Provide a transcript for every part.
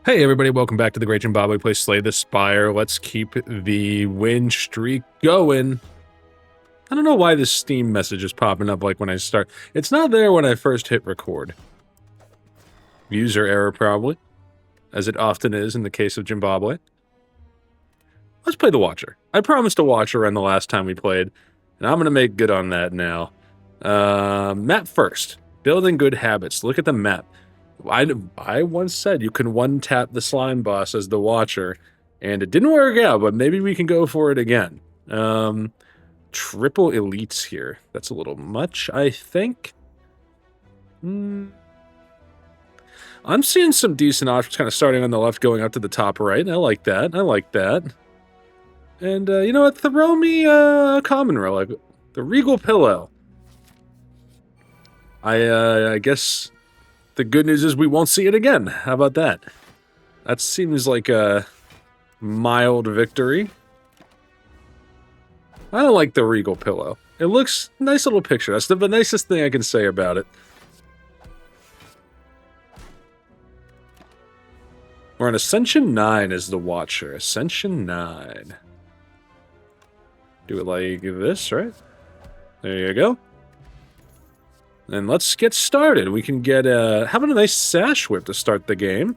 Hey everybody, welcome back to the Great Jimbabwe play Slay the Spire. Let's keep the win streak going. I don't know why this Steam message is popping up like when I start. It's not there when I first hit record. User error probably, as it often is in the case of Jimbabwe. Let's play the Watcher. I promised a Watcher run the last time we played, and I'm going to make good on that now. Map first. Building good habits. Look at the map. I once said you can one-tap the slime boss as the Watcher, and it didn't work out, but maybe we can go for it again. Triple elites here. That's a little much, I think. I'm seeing some decent options kind of starting on the left, going up to the top right. I like that. I like that. And, you know what? Throw me a common relic. The Regal Pillow. I guess the good news is we won't see it again. How about that? That seems like a mild victory. I don't like the Regal Pillow. It looks nice little picture. That's the nicest thing I can say about it. We're on Ascension 9 as the Watcher. Ascension 9. Do it like this, right? There you go. And let's get started. We can get how about a nice sash whip to start the game?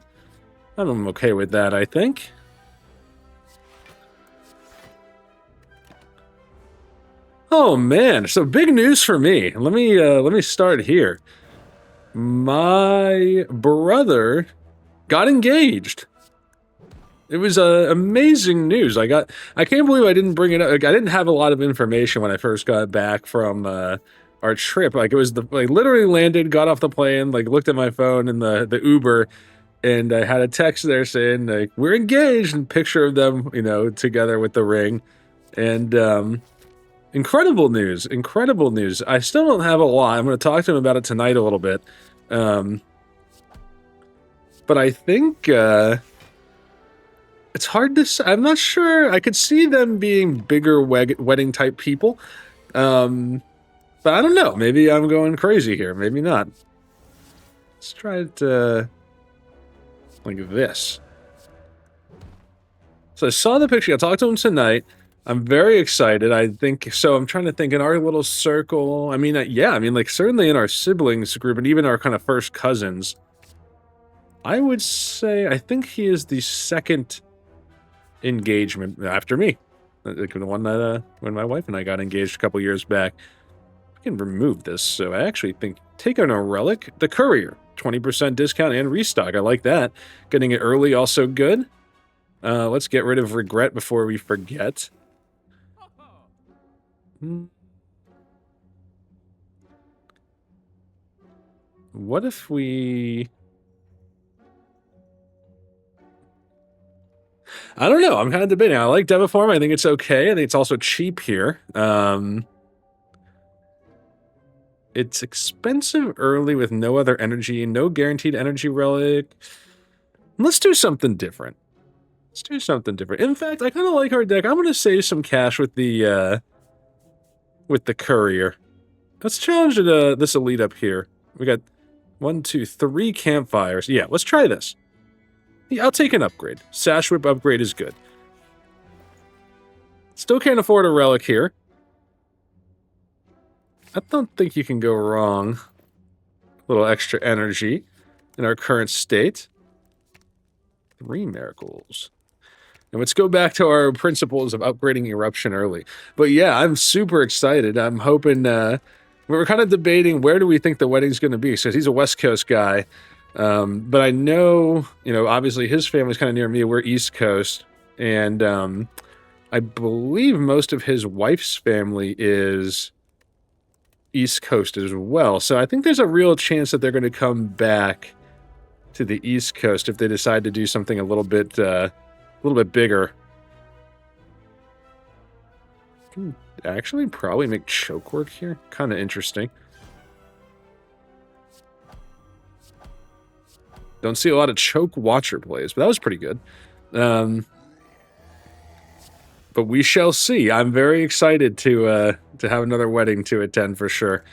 I'm okay with that, I think. Oh man, so big news for me. Let me start here. My brother got engaged. It was amazing news. I can't believe I didn't bring it up. Like, I didn't have a lot of information when I first got back from our trip. Like, it was literally landed, got off the plane, like looked at my phone in the Uber, and I had a text there saying like we're engaged, and picture of them, you know, together with the ring, and incredible news, incredible news. I still don't have a lot. I'm going to talk to him about it tonight a little bit, but I think it's hard to say. I'm not sure. I could see them being bigger wedding type people. But I don't know. Maybe I'm going crazy here. Maybe not. Let's try it like this. So I saw the picture. I talked to him tonight. I'm very excited. I think so. I'm trying to think in our little circle. I mean, yeah. I mean, like certainly in our siblings group and even our kind of first cousins. I would say I think he is the second engagement after me. Like the one that when my wife and I got engaged a couple years back. I can remove this, so I actually think take on a relic, the courier, 20% discount and restock. I like that. Getting it early, also good. Let's get rid of regret before we forget. What if we... I don't know. I'm kind of debating. I like Deviform. I think it's okay. I think it's also cheap here. It's expensive early with no other energy, no guaranteed energy relic. Let's do something different. Let's do something different. In fact, I kind of like our deck. I'm going to save some cash with the courier. Let's challenge this elite up here. We got 1, 2, 3 campfires. Yeah, let's try this. Yeah, I'll take an upgrade. Sash Whip upgrade is good. Still can't afford a relic here. I don't think you can go wrong. A little extra energy in our current state. 3 miracles. And let's go back to our principles of upgrading Eruption early. But yeah, I'm super excited. I'm hoping... we're kind of debating where do we think the wedding's going to be. So he's a West Coast guy. But I know, you know, obviously his family's kind of near me. We're East Coast. And I believe most of his wife's family is... East Coast as well. So I think there's a real chance that they're going to come back to the East Coast if they decide to do something a little bit bigger. Can actually probably make choke work here. Kind of interesting. Don't see a lot of choke Watcher plays, but that was pretty good. But we shall see. I'm very excited to have another wedding to attend for sure.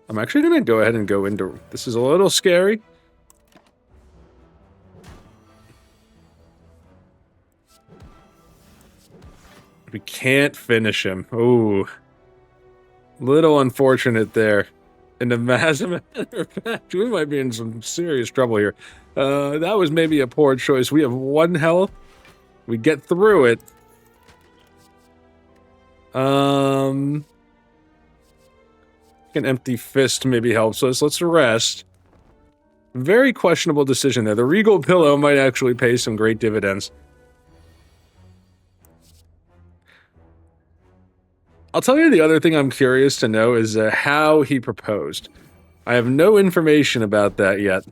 I'm actually going to go ahead and go into... This is a little scary. We can't finish him. Ooh. Little unfortunate there. And as a matter of fact, we might be in some serious trouble here. That was maybe a poor choice. We have 1 health. We get through it. An empty fist maybe helps us. Let's rest. Very questionable decision there. The Regal Pillow might actually pay some great dividends. I'll tell you the other thing I'm curious to know is how he proposed. I have no information about that yet.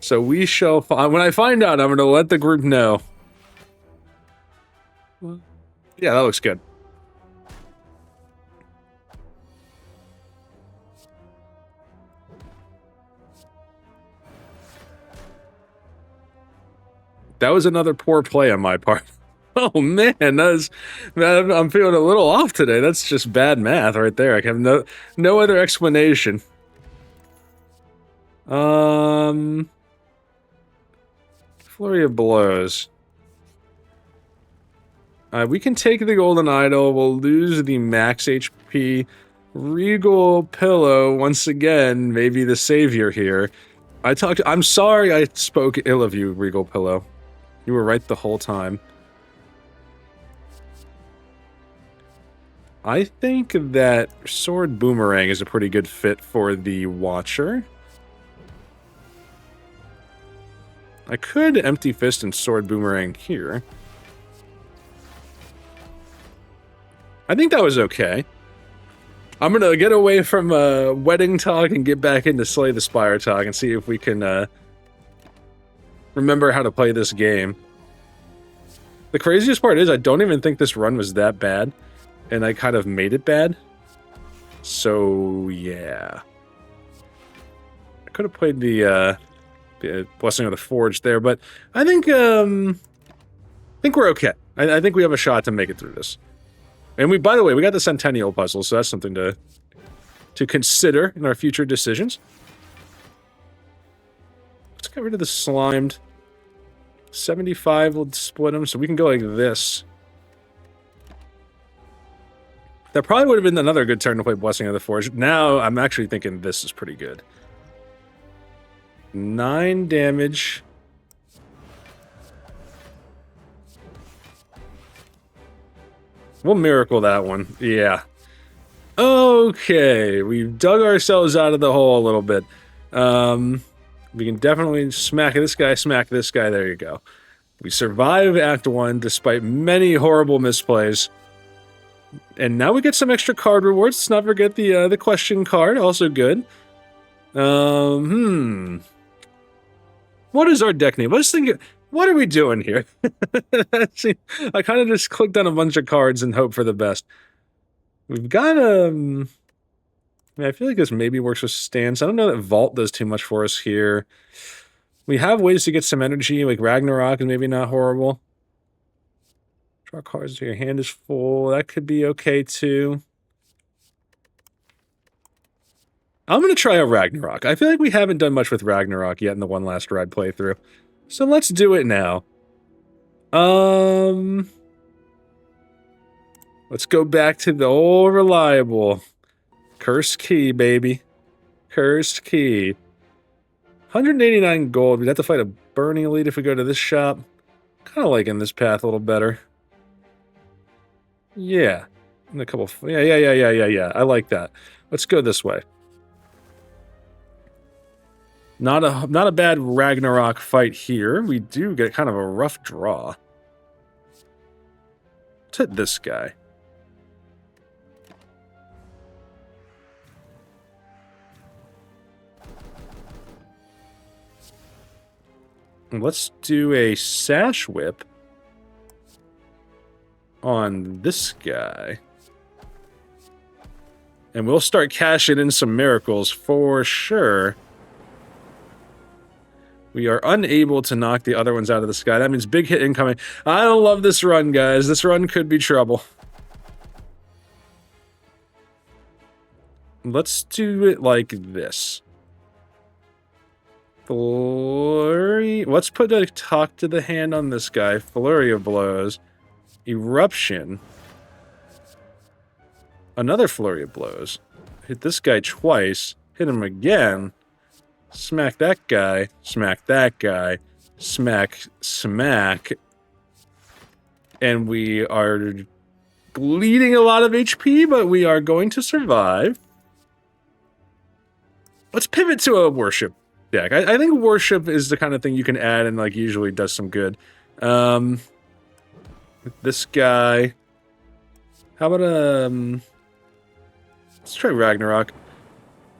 So we shall when I find out, I'm going to let the group know. Yeah, that looks good. That was another poor play on my part. Oh man, I'm feeling a little off today. That's just bad math right there. I have no other explanation. Flurry of blows. We can take the golden idol. We'll lose the max HP. Regal Pillow once again, maybe the savior here. I'm sorry I spoke ill of you, Regal Pillow. You were right the whole time. I think that Sword Boomerang is a pretty good fit for the Watcher. I could Empty Fist and Sword Boomerang here. I think that was okay. I'm gonna get away from wedding talk and get back into Slay the Spire talk and see if we can remember how to play this game. The craziest part is I don't even think this run was that bad. And I kind of made it bad. So, yeah. I could have played the Blessing of the Forge there, but I think we're okay. I think we have a shot to make it through this. And by the way, we got the Centennial puzzle, so that's something to consider in our future decisions. Let's get rid of the slimed. 75 will split them, so we can go like this. That probably would have been another good turn to play Blessing of the Forge. Now, I'm actually thinking this is pretty good. 9 damage. We'll miracle that one. Yeah. Okay. We've dug ourselves out of the hole a little bit. We can definitely smack this guy, smack this guy. There you go. We survive Act 1 despite many horrible misplays. And now we get some extra card rewards. Let's not forget the question card, also good. What is our deck name? Let's think. What are we doing here? I kind of just clicked on a bunch of cards and hope for the best. We've got I feel like this maybe works with stance. I don't know that Vault does too much for us here. We have ways to get some energy, like Ragnarok is maybe not horrible. Draw cards until your hand is full. That could be okay, too. I'm going to try a Ragnarok. I feel like we haven't done much with Ragnarok yet in the one last ride playthrough. So let's do it now. Let's go back to the old reliable. Cursed Key, baby. Cursed Key. 189 gold. We'd have to fight a Burning Elite if we go to this shop. Kind of liking this path a little better. Yeah. And a couple... Yeah. I like that. Let's go this way. Not a bad Ragnarok fight here. We do get kind of a rough draw. Let's hit this guy. Let's do a Sash Whip on this guy. And we'll start cashing in some miracles for sure. We are unable to knock the other ones out of the sky. That means big hit incoming. I don't love this run, guys. This run could be trouble. Let's do it like this. Flurry. Let's put a talk to the hand on this guy. Flurry of blows. Eruption. Another flurry of blows. Hit this guy twice. Hit him again. Smack that guy. Smack that guy. Smack. Smack. And we are bleeding a lot of HP, but we are going to survive. Let's pivot to a worship deck. I think worship is the kind of thing you can add and like usually does some good. This guy. How about let's try Ragnarok.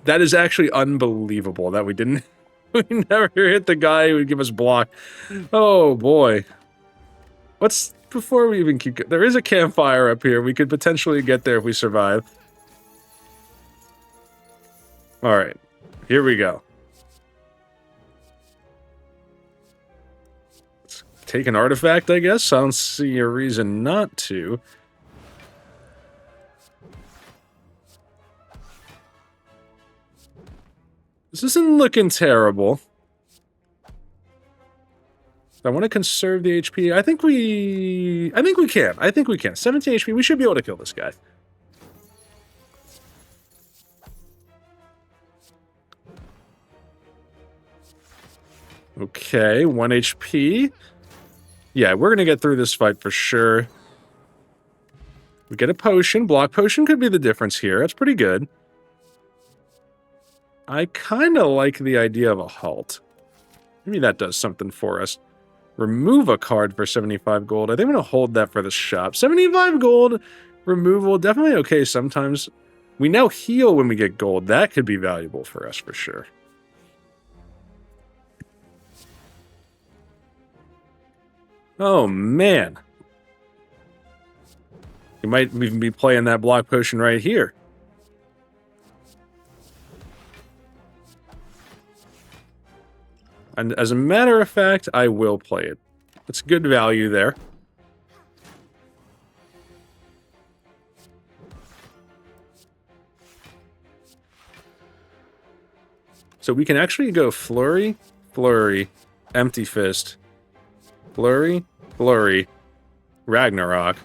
That is actually unbelievable that we didn't. We never hit the guy who would give us block. Oh boy. Let's before we even keep. There is a campfire up here. We could potentially get there if we survive. All right. Here we go. Let's take an artifact, I guess. I don't see a reason not to. This isn't looking terrible. I want to conserve the HP. I think we can. I think we can. 17 HP. We should be able to kill this guy. Okay, 1 HP. Yeah, we're going to get through this fight for sure. We get a potion. Block potion could be the difference here. That's pretty good. I kind of like the idea of a halt. Maybe that does something for us. Remove a card for 75 gold. I think I'm going to hold that for the shop. 75 gold removal. Definitely okay sometimes. We now heal when we get gold. That could be valuable for us for sure. Oh, man. You might even be playing that block potion right here. And as a matter of fact, I will play it. It's good value there. So we can actually go Flurry, Flurry, Empty Fist, Flurry, Flurry, Ragnarok.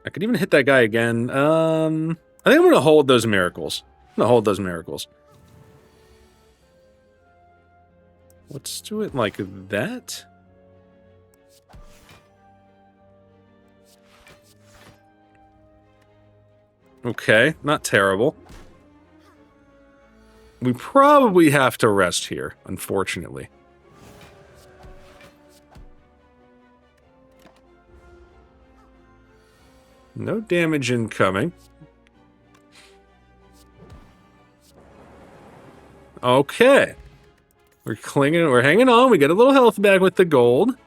I could even hit that guy again. I think I'm going to hold those miracles. I'm going to hold those miracles. Let's do it like that. Okay, not terrible. We probably have to rest here, unfortunately. No damage incoming. Okay. We're clinging, we're hanging on. We get a little health back with the gold.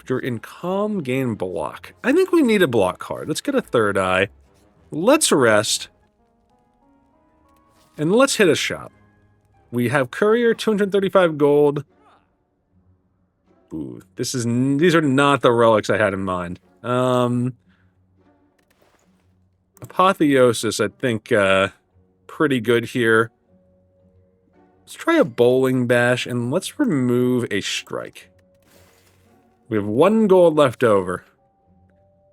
You're in calm, gain block. I think we need a block card. Let's get a third eye. Let's rest. And let's hit a shop. We have courier, 235 gold. Ooh, these are not the relics I had in mind. Apotheosis, I think, pretty good here. Let's try a bowling bash, and let's remove a strike. We have 1 gold left over.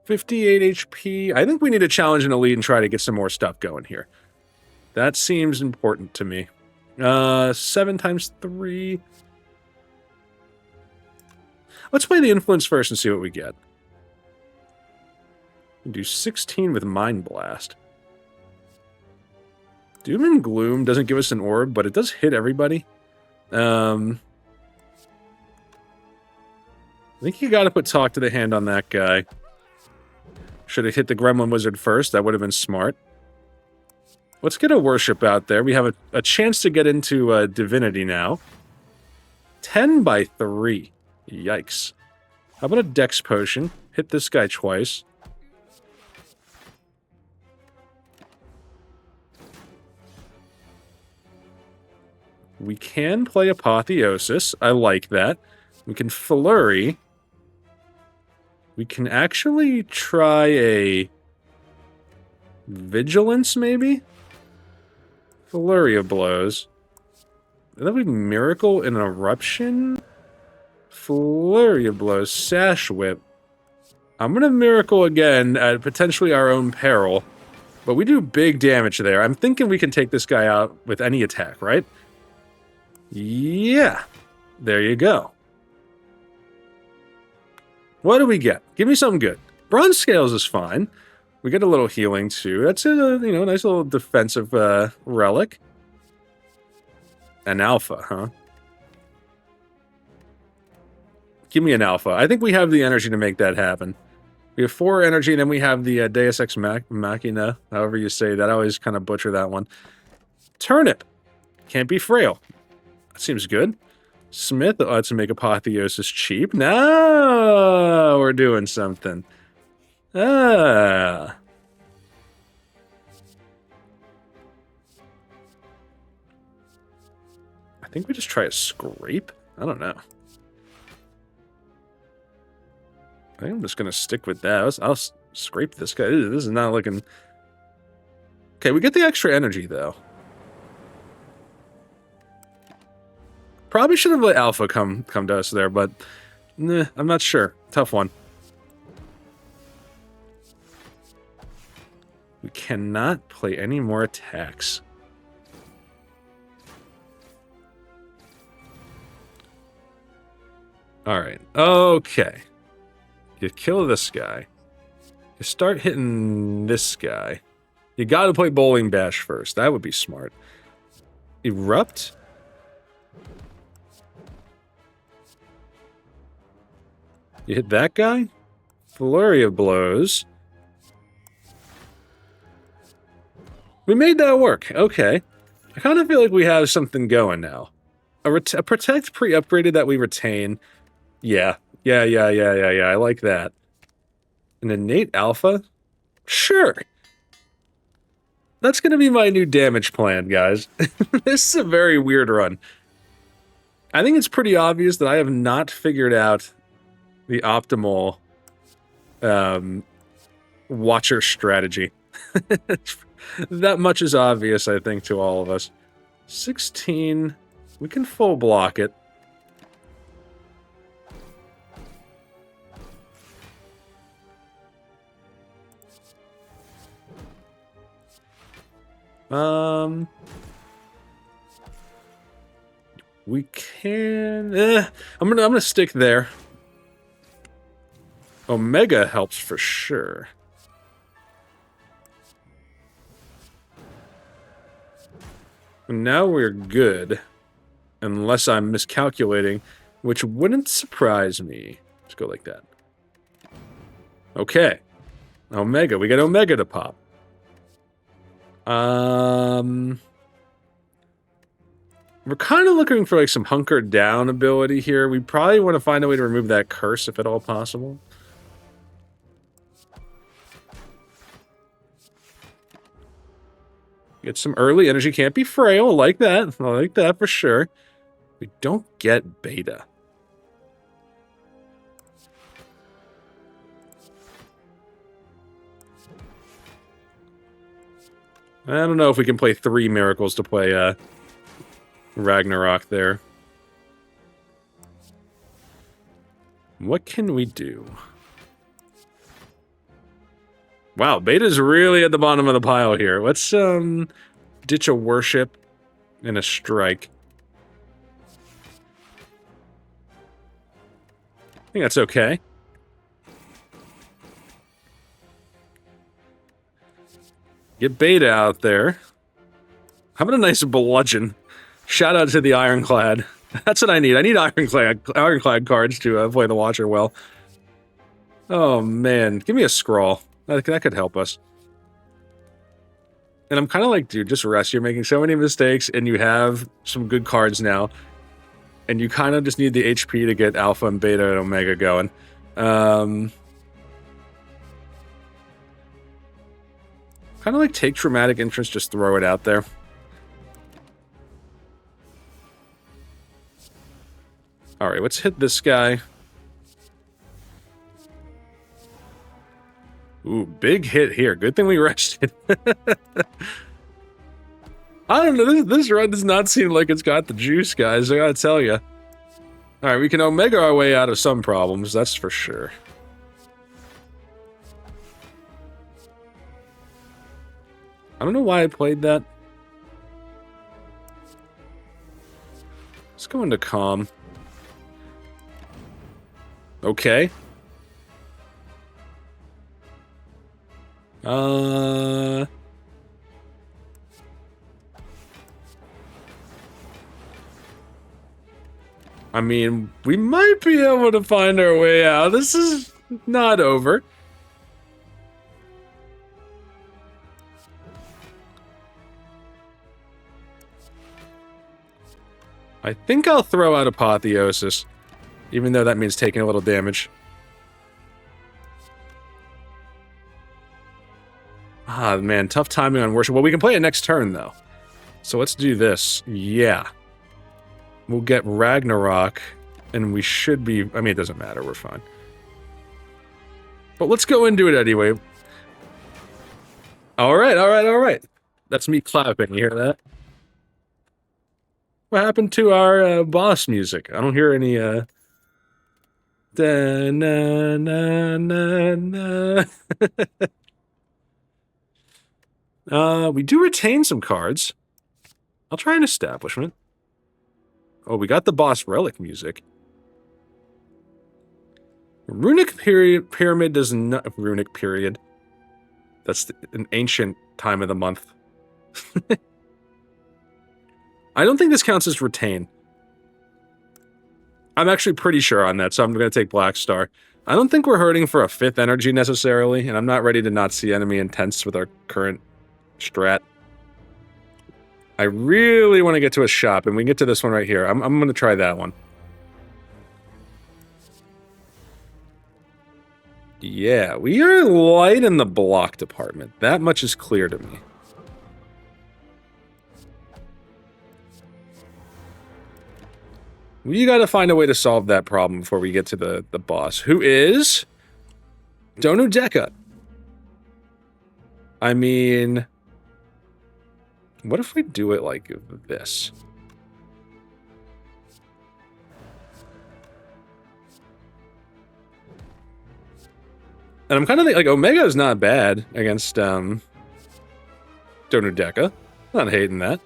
58 HP. I think we need to challenge an elite and try to get some more stuff going here. That seems important to me. 7 times 3. Let's play the influence first and see what we get. We do 16 with Mind Blast. Doom and Gloom doesn't give us an orb, but it does hit everybody. I think you gotta put Talk to the Hand on that guy. Should have hit the Gremlin Wizard first. That would have been smart. Let's get a Worship out there. We have a chance to get into Divinity now. 10 by 3. Yikes. How about a Dex Potion? Hit this guy twice. We can play Apotheosis. I like that. We can Flurry. We can actually try a Vigilance, maybe? Flurry of blows. That would be Miracle and Eruption? Flurry of blows. Sash Whip. I'm gonna Miracle again at potentially our own peril. But we do big damage there. I'm thinking we can take this guy out with any attack, right? Yeah. There you go. What do we get? Give me something good. Bronze Scales is fine. We get a little healing too. That's a nice little defensive relic. An alpha, huh? Give me an alpha. I think we have the energy to make that happen. We have 4 energy, and then we have the Deus Ex Machina, however you say that. I always kind of butcher that one. Turnip. Can't be frail. That seems good. Smith, let's make Apotheosis cheap. Now we're doing something. Ah. I think we just try a scrape? I don't know. I think I'm just going to stick with that. I'll scrape this guy. This is not looking... Okay, we get the extra energy, though. Probably should have let Alpha come to us there, but... Nah, I'm not sure. Tough one. We cannot play any more attacks. Alright. Okay. You kill this guy. You start hitting this guy. You gotta play Bowling Bash first. That would be smart. Erupt? You hit that guy? Flurry of blows. We made that work. Okay. I kind of feel like we have something going now. A protect pre-upgraded that we retain. Yeah. Yeah. I like that. An innate alpha? Sure. That's going to be my new damage plan, guys. This is a very weird run. I think it's pretty obvious that I have not figured out the optimal Watcher strategy. That much is obvious, I think, to all of us. 16. We can full block it. We can... I'm gonna stick there. Omega helps for sure. Now we're good. Unless I'm miscalculating, which wouldn't surprise me. Let's go like that. Okay. Omega. We got Omega to pop. We're kind of looking for like some hunker down ability here. We probably want to find a way to remove that curse if at all possible. Get some early energy. Can't be frail. I like that. I like that for sure. We don't get beta. I don't know if we can play 3 miracles to play Ragnarok there. What can we do? Wow, beta's really at the bottom of the pile here. Let's ditch a worship and a strike. I think that's okay. Get beta out there. How about a nice bludgeon? Shout out to the Ironclad. That's what I need. I need Ironclad cards to play the Watcher well. Oh man, give me a scroll. That could help us. And I'm kind of like, dude, just rest. You're making so many mistakes, and you have some good cards now. And you kind of just need the HP to get Alpha and Beta and Omega going. Kind of like take Traumatic Interest, just throw it out there. Alright, let's hit this guy. Ooh, big hit here. Good thing we rested. I don't know, this run does not seem like it's got the juice, guys, I gotta tell you. Alright, we can Omega our way out of some problems, that's for sure. I don't know why I played that. Let's go into calm. Okay. I mean, we might be able to find our way out. This is not over. I think I'll throw out Apotheosis, even though that means taking a little damage. Ah, man, tough timing on Worship. Well, we can play it next turn, though. So let's do this. Yeah. We'll get Ragnarok, and we should be... I mean, it doesn't matter, we're fine. But let's go and do it anyway. Alright, alright, alright. That's me clapping, you hear that? What happened to our boss music? I don't hear any, da, na, na, na, na. We do retain some cards. I'll try an establishment. Oh, we got the boss relic music. Runic pyramid does not... Runic period. That's an ancient time of the month. I don't think this counts as retain. I'm actually pretty sure on that, so I'm going to take Black Star. I don't think we're hurting for a 5th energy necessarily, and I'm not ready to not see enemy intense with our current strat. I really want to get to a shop, and we can get to this one right here. I'm going to try that one. Yeah, we are light in the block department. That much is clear to me. We gotta find a way to solve that problem before we get to the boss, who is... Donu Deka. I mean... What if we do it like this? And I'm kind of like, Omega is not bad against, Donu Deka. Not hating that.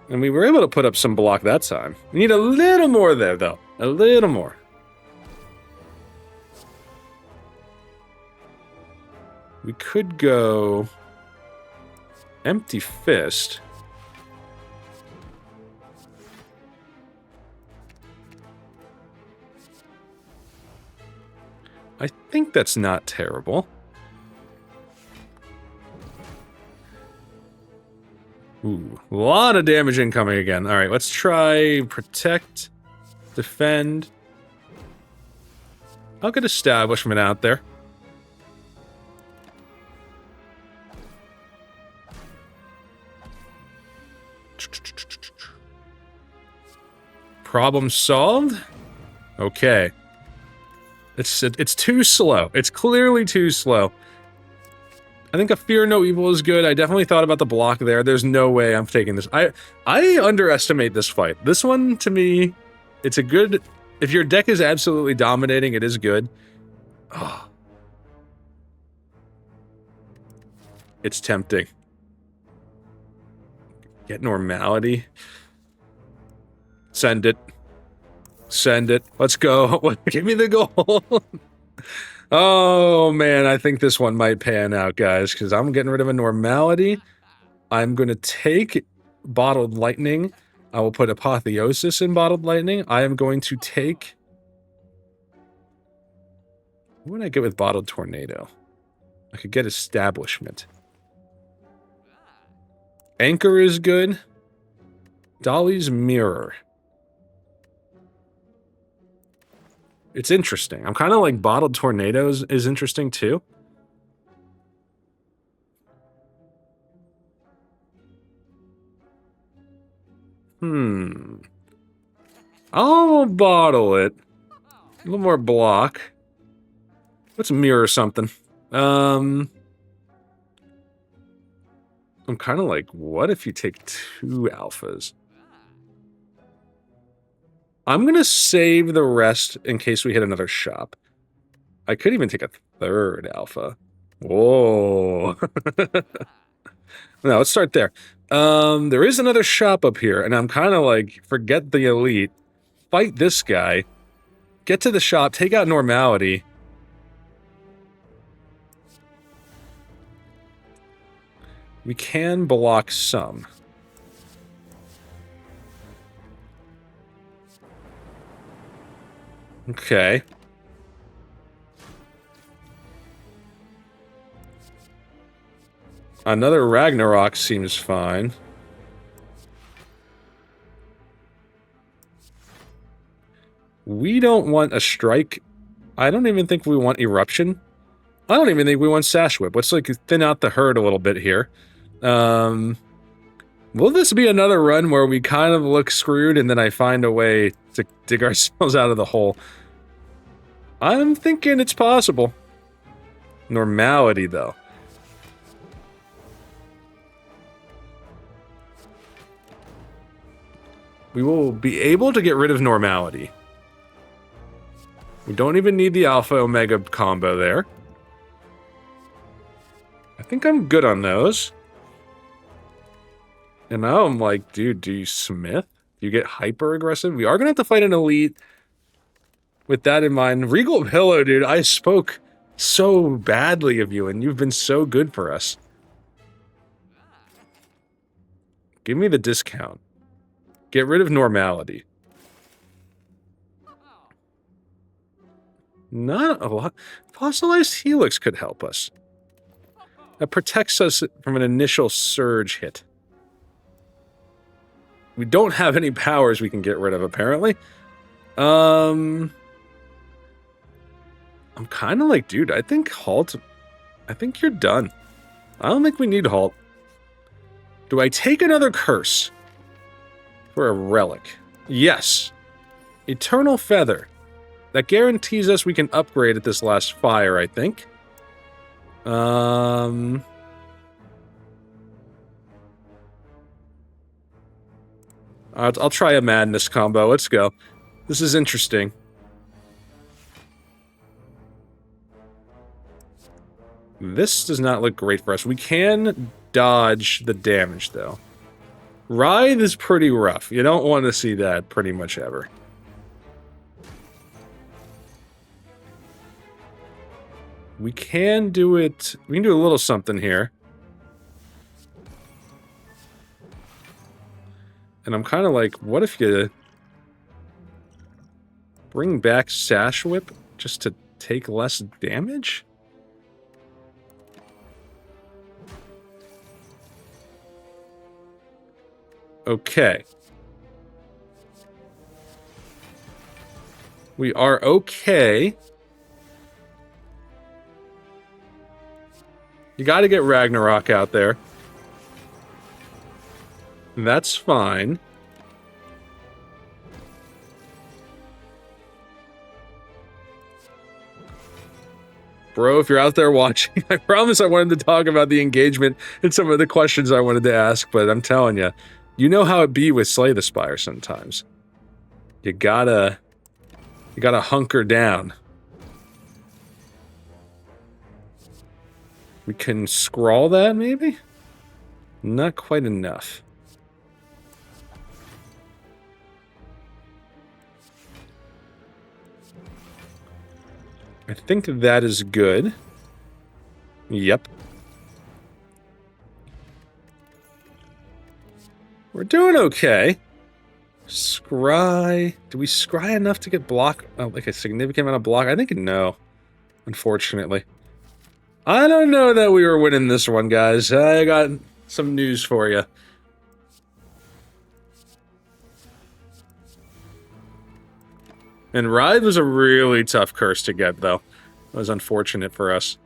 And we were able to put up some block that time. We need a little more there, though. A little more. We could go... Empty Fist. I think that's not terrible. Ooh, a lot of damage incoming again. Alright, let's try Protect, Defend. I'll get Establishment out there. Problem solved? Okay. It's too slow. It's clearly too slow. I think a Fear No Evil is good. I definitely thought about the block there. There's no way I'm taking this. I underestimate this fight. This one, to me, it's a good... If your deck is absolutely dominating, it is good. Oh. It's tempting. Get Normality. Send it. Send it. Let's go. Give me the goal. Oh, man, I think this one might pan out, guys, because I'm getting rid of a Normality. I'm going to take Bottled Lightning. I will put Apotheosis in Bottled Lightning. I am going to take... What would I get with Bottled Tornado? I could get Establishment. Anchor is good. Dolly's Mirror. It's interesting. I'm kind of like Bottled Tornadoes is interesting too. I'll bottle it. A little more block. Let's mirror something. I'm kind of like, what if you take 2 alphas? I'm going to save the rest in case we hit another shop. I could even take a 3rd alpha. Whoa. No, let's start there. There is another shop up here, and I'm kind of like, forget the elite. Fight this guy. Get to the shop, take out normality. We can block some. Okay. Another Ragnarok seems fine. We don't want a strike. I don't even think we want eruption. I don't even think we want Sash Whip. Let's like thin out the herd a little bit here. Will this be another run where we kind of look screwed and then I find a way to dig ourselves out of the hole? I'm thinking it's possible. Normality, though. We will be able to get rid of normality. We don't even need the Alpha Omega combo there. I think I'm good on those. And now I'm like, dude, do you smith? Do you get hyper aggressive? We are going to have to fight an elite. With that in mind, Regal Pillow, dude, I spoke so badly of you, and you've been so good for us. Give me the discount. Get rid of normality. Not a lot. Fossilized Helix could help us. That protects us from an initial surge hit. We don't have any powers we can get rid of, apparently. I'm kind of like, dude, I think halt... I think you're done. I don't think we need halt. Do I take another curse? For a relic. Yes. Eternal Feather. That guarantees us we can upgrade at this last fire, I think. I'll try a madness combo. Let's go. This is interesting. This does not look great for us. We can dodge the damage, though. Writhe is pretty rough. You don't want to see that pretty much ever. We can do it... We can do a little something here. And I'm kind of like, what if you... bring back Sash Whip just to take less damage? Okay. We are okay. You gotta get Ragnarok out there. That's fine. Bro, if you're out there watching, I promise I wanted to talk about the engagement and some of the questions I wanted to ask, but I'm telling you, you know how it be with Slay the Spire sometimes. You gotta hunker down. We can scrawl that, maybe? Not quite enough. I think that is good. Yep. We're doing okay. Scry. Do we scry enough to get block? Like a significant amount of block? I think no. Unfortunately. I don't know that we were winning this one, guys. I got some news for you. And Writhe was a really tough curse to get, though. It was unfortunate for us.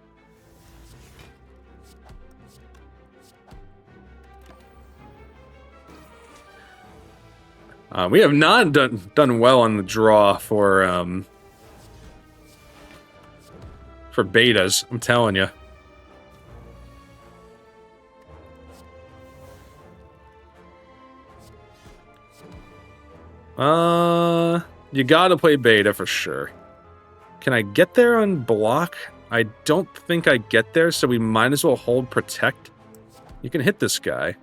We have not done well on the draw for betas, I'm telling you. You gotta play beta for sure. Can I get there on block? I don't think I get there, so we might as well hold protect. You can hit this guy.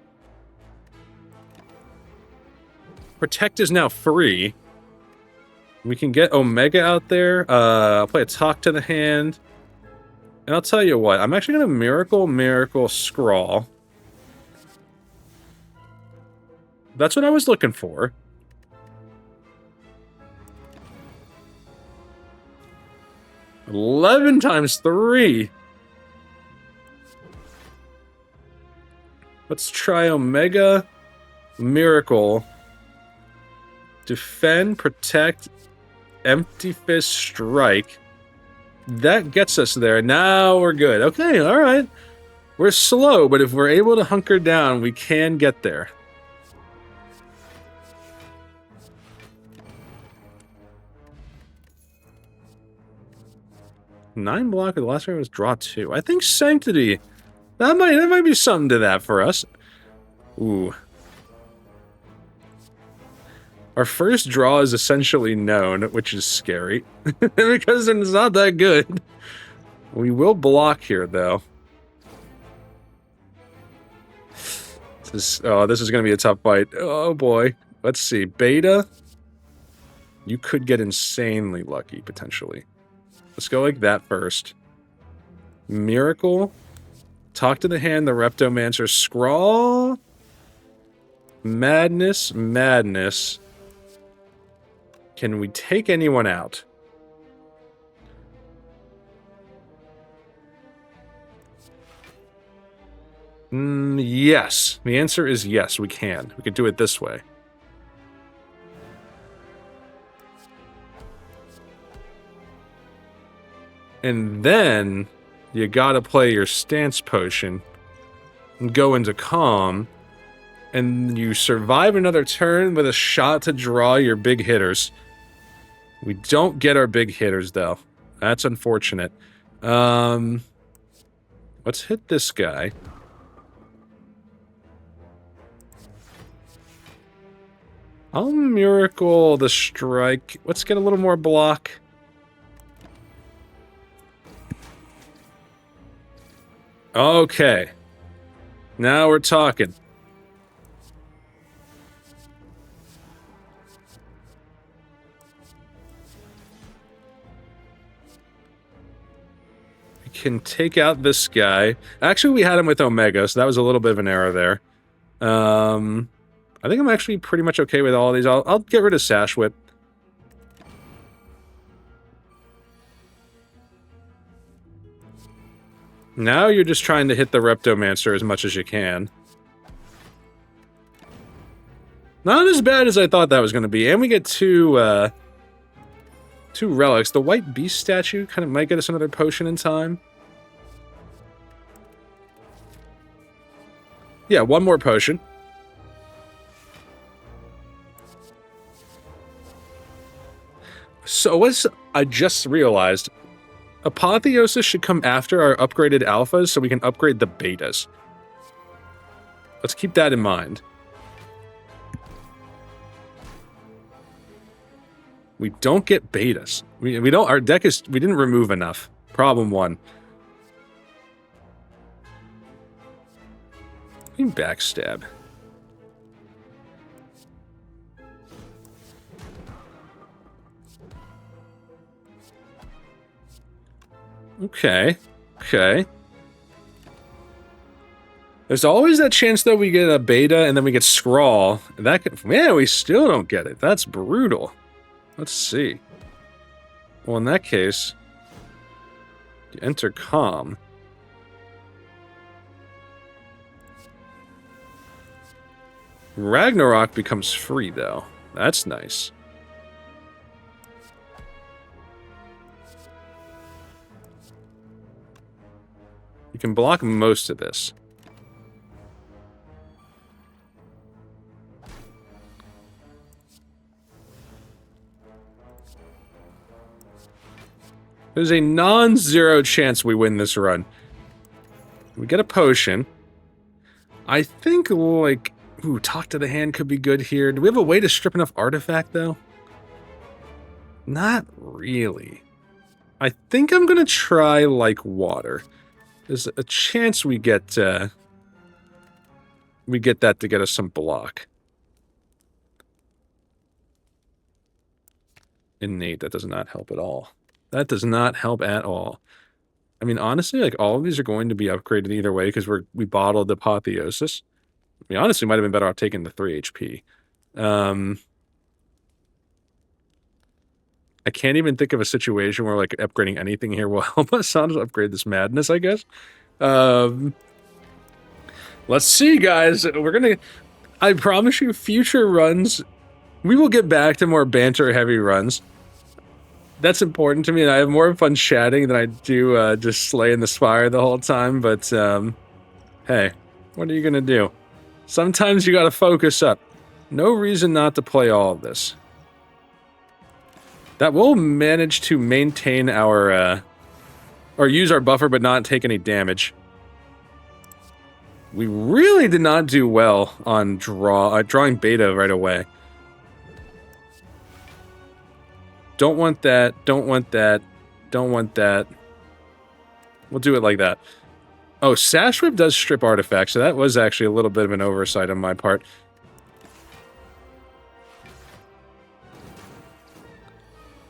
Protect is now free. We can get Omega out there. I'll play a talk to the hand. And I'll tell you what, I'm actually going to Miracle, Scrawl. That's what I was looking for. $11 times 3. Let's try Omega, Miracle, Defend, Protect, Empty Fist, Strike. That gets us there. Now we're good. Okay, alright. We're slow, but if we're able to hunker down, we can get there. Nine block of the last round was draw 2. I think Sanctity. That might be something to that for us. Ooh. Our first draw is essentially known, which is scary. Because it's not that good. We will block here, though. This is going to be a tough fight. Oh, boy. Let's see. Beta. You could get insanely lucky, potentially. Let's go like that first. Miracle. Talk to the hand, the Reptomancer. Scrawl. Madness. Madness. Can we take anyone out? Yes. The answer is yes, we can. We could do it this way. And then you gotta play your stance potion and go into calm, and you survive another turn with a shot to draw your big hitters. We don't get our big hitters, though. That's unfortunate. Let's hit this guy. I'll Miracle the Strike. Let's get a little more block. Okay. Now we're talking. We can take out this guy. Actually, we had him with Omega, so that was a little bit of an error there. I think I'm actually pretty much okay with all of these. I'll get rid of Sash Whip. Now you're just trying to hit the Reptomancer as much as you can. Not as bad as I thought that was going to be. And we get two relics. The White Beast statue kind of might get us another potion in time. Yeah, one more potion. So I just realized, Apotheosis should come after our upgraded alphas so we can upgrade the betas. Let's keep that in mind. We don't get betas. We don't. Our deck is. We didn't remove enough. Problem 1. We can backstab. Okay. Okay. There's always that chance, though, we get a beta and then we get Scrawl. That could, man, we still don't get it. That's brutal. Let's see. Well, in that case, you enter calm. Ragnarok becomes free, though. That's nice. You can block most of this. There's a non-zero chance we win this run. We get a potion. I think, like... Ooh, talk to the hand could be good here. Do we have a way to strip enough artifact, though? Not really. I think I'm gonna try, like, water. There's a chance we get that to get us some block. Innate, that does not help at all. That does not help at all. I mean, honestly, like, all of these are going to be upgraded either way because we bottled Apotheosis. I mean, honestly, might have been better off taking the 3 HP. I can't even think of a situation where, like, upgrading anything here will help us. I'll just upgrade this madness, I guess. Let's see, guys. We're gonna... I promise you, future runs, we will get back to more banter-heavy runs. That's important to me, and I have more fun chatting than I do just slaying the Spire the whole time, but, hey, what are you gonna do? Sometimes you gotta focus up. No reason not to play all of this. That will manage to maintain our, or use our buffer but not take any damage. We really did not do well on drawing beta right away. Don't want that, don't want that, don't want that. We'll do it like that. Oh, Sash Whip does strip artifacts, so that was actually a little bit of an oversight on my part.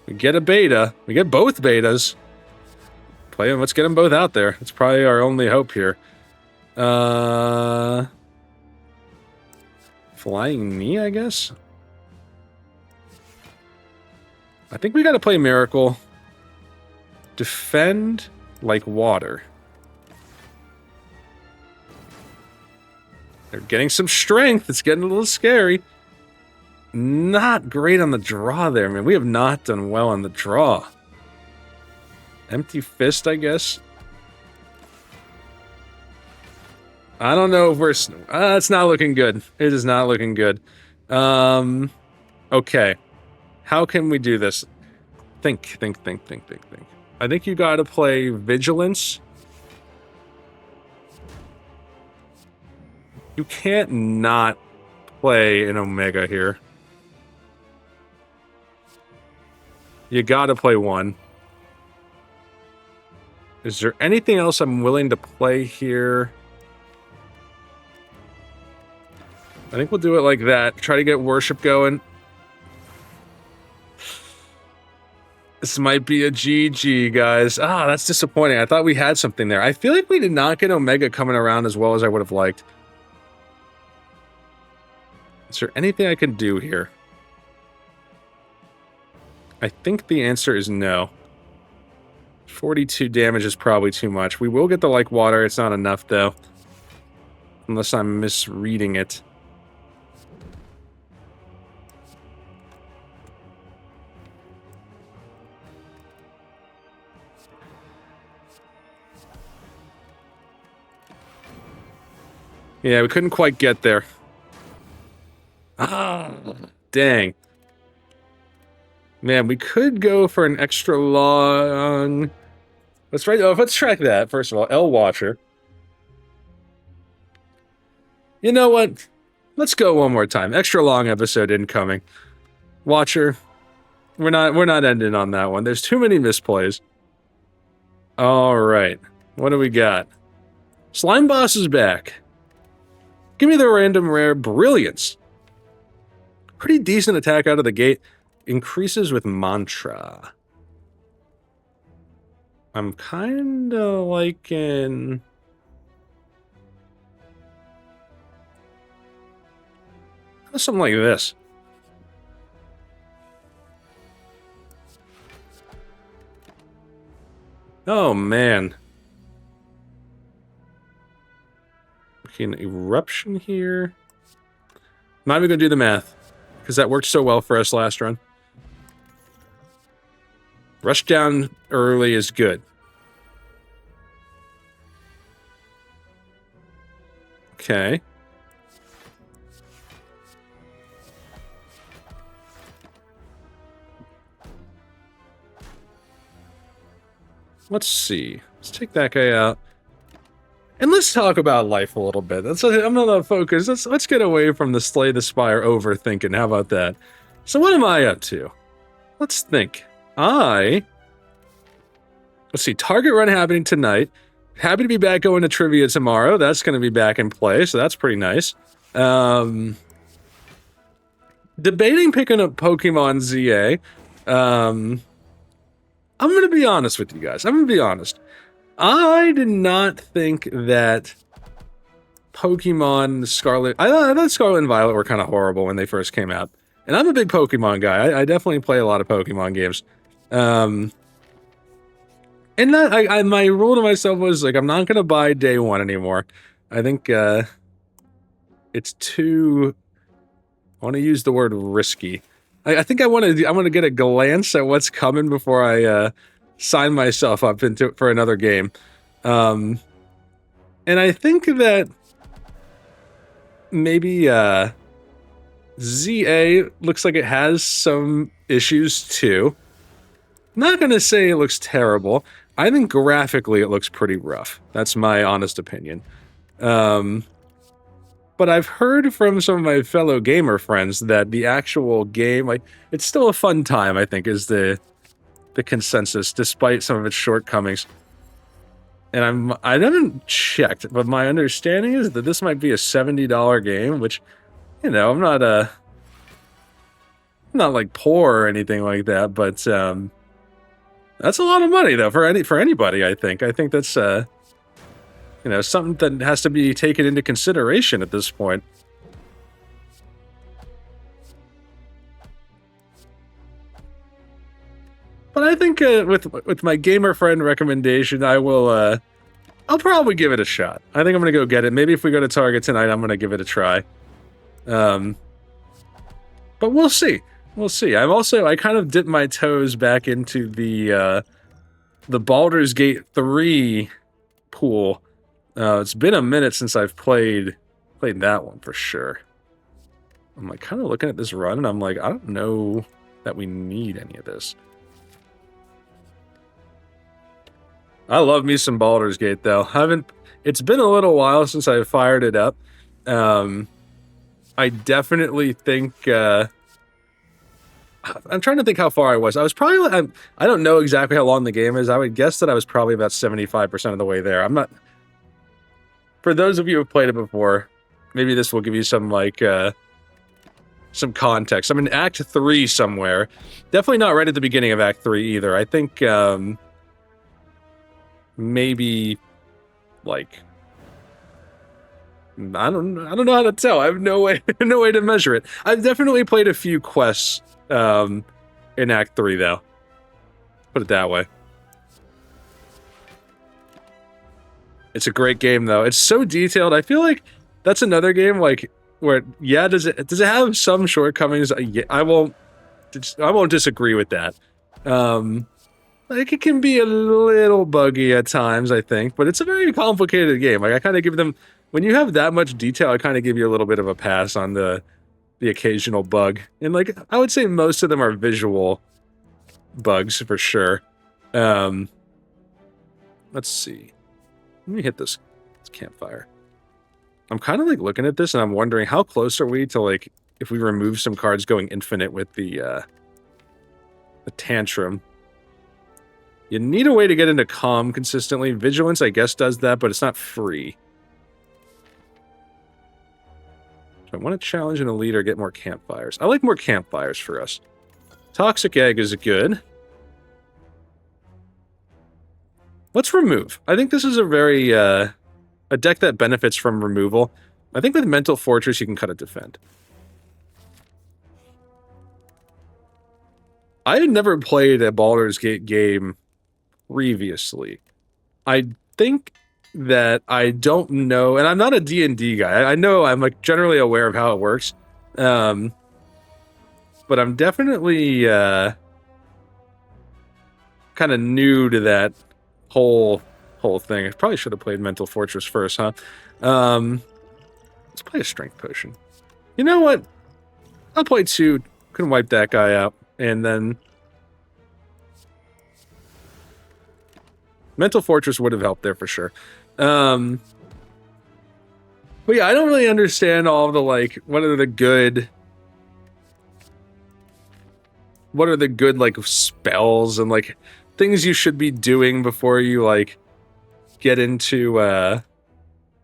We get a beta. We get both betas. Play them, let's get them both out there. It's probably our only hope here. Flying Knee, I guess? I think we gotta play Miracle. Defend like water. They're getting some strength. It's getting a little scary. Not great on the draw there, man. We have not done well on the draw. Empty Fist, I guess. I don't know if we're... it's not looking good. It is not looking good. Okay. How can we do this? Think. I think you gotta play Vigilance. You can't not play an Omega here. You gotta play one. Is there anything else I'm willing to play here? I think we'll do it like that. Try to get Worship going. This might be a GG, guys. Ah, that's disappointing. I thought we had something there. I feel like we did not get Omega coming around as well as I would have liked. Is there anything I can do here? I think the answer is no. 42 damage is probably too much. We will get the like water. It's not enough, though. Unless I'm misreading it. Yeah, we couldn't quite get there. Ah, dang. Man, we could go for an extra long... Let's track that, first of all. L Watcher. You know what? Let's go one more time. Extra long episode incoming. Watcher. We're not ending on that one. There's too many misplays. Alright. What do we got? Slime Boss is back. Give me the random rare Brilliance. Pretty decent attack out of the gate. Increases with Mantra. I'm kinda liking... something like this. Oh, man. Okay, an Eruption here. I'm not even gonna do the math, because that worked so well for us last run. Rush down early is good. Okay. Let's see. Let's take that guy out. And let's talk about life a little bit. I'm gonna focus. Let's get away from the Slay the Spire overthinking. How about that? So what am I up to? Let's think. Let's see. Target run happening tonight. Happy to be back going to trivia tomorrow. That's going to be back in play, so that's pretty nice. Debating picking up Pokemon ZA. I'm going to be honest with you guys. I'm going to be honest. I did not think that Pokemon Scarlet... I thought Scarlet and Violet were kind of horrible when they first came out. And I'm a big Pokemon guy. I definitely play a lot of Pokemon games. And my rule to myself was, like, I'm not going to buy day one anymore. I think it's too... I want to use the word risky. I think I want to get a glance at what's coming before I sign myself up for another game. And I think that maybe ZA looks like it has some issues too. Not going to say it looks terrible. I think graphically it looks pretty rough. That's my honest opinion. But I've heard from some of my fellow gamer friends that the actual game, like, it's still a fun time, I think, is the consensus, despite some of its shortcomings. And I haven't checked, but my understanding is that this might be a $70 game, which, you know, I'm not like poor or anything like that, but that's a lot of money though for anybody. I think that's you know, something that has to be taken into consideration at this point. But I think with my gamer friend recommendation, I'll probably give it a shot. I think I'm gonna go get it. Maybe if we go to Target tonight, I'm gonna give it a try. But we'll see. We'll see. I kind of dipped my toes back into the Baldur's Gate 3 pool. It's been a minute since I've played that one for sure. I'm like kind of looking at this run and I'm like, I don't know that we need any of this. I love me some Baldur's Gate though. It's been a little while since I fired it up. I definitely think I'm trying to think how far I was. I was probably I don't know exactly how long the game is. I would guess that I was probably about 75% of the way there. I'm not. For those of you who have played it before, maybe this will give you some like some context. I'm in Act 3 somewhere. Definitely not right at the beginning of Act 3 either. I think maybe like I don't know how to tell. I have no way to measure it. I've definitely played a few quests in Act 3 though. Put it that way. It's a great game though. It's so detailed. I feel like that's another game like where does it have some shortcomings? I won't disagree with that. Like it can be a little buggy at times, I think, but it's a very complicated game. Like I kind of give them, when you have that much detail, I kind of give you a little bit of a pass on the occasional bug. And like I would say most of them are visual bugs for sure. Let's see. Let me hit this campfire. I'm kind of like looking at this and I'm wondering how close are we to like if we remove some cards going infinite with the tantrum. You need a way to get into calm consistently. Vigilance, I guess, does that, but it's not free. So I want to challenge an elite or get more campfires. I like more campfires for us. Toxic Egg is good. Let's remove. I think this is a very, a deck that benefits from removal. I think with Mental Fortress, you can cut a defend. I had never played a Baldur's Gate game previously. I think that I don't know, and I'm not a D&D guy. I know I'm like generally aware of how it works. But I'm definitely kind of new to that whole thing. I probably should have played Mental Fortress first, huh? Let's play a Strength Potion. You know what? I'll play 2. Can wipe that guy out, and then Mental Fortress would have helped there for sure. But yeah, I don't really understand all the, like, what are the good, like, spells and, like, things you should be doing before you, like, get into,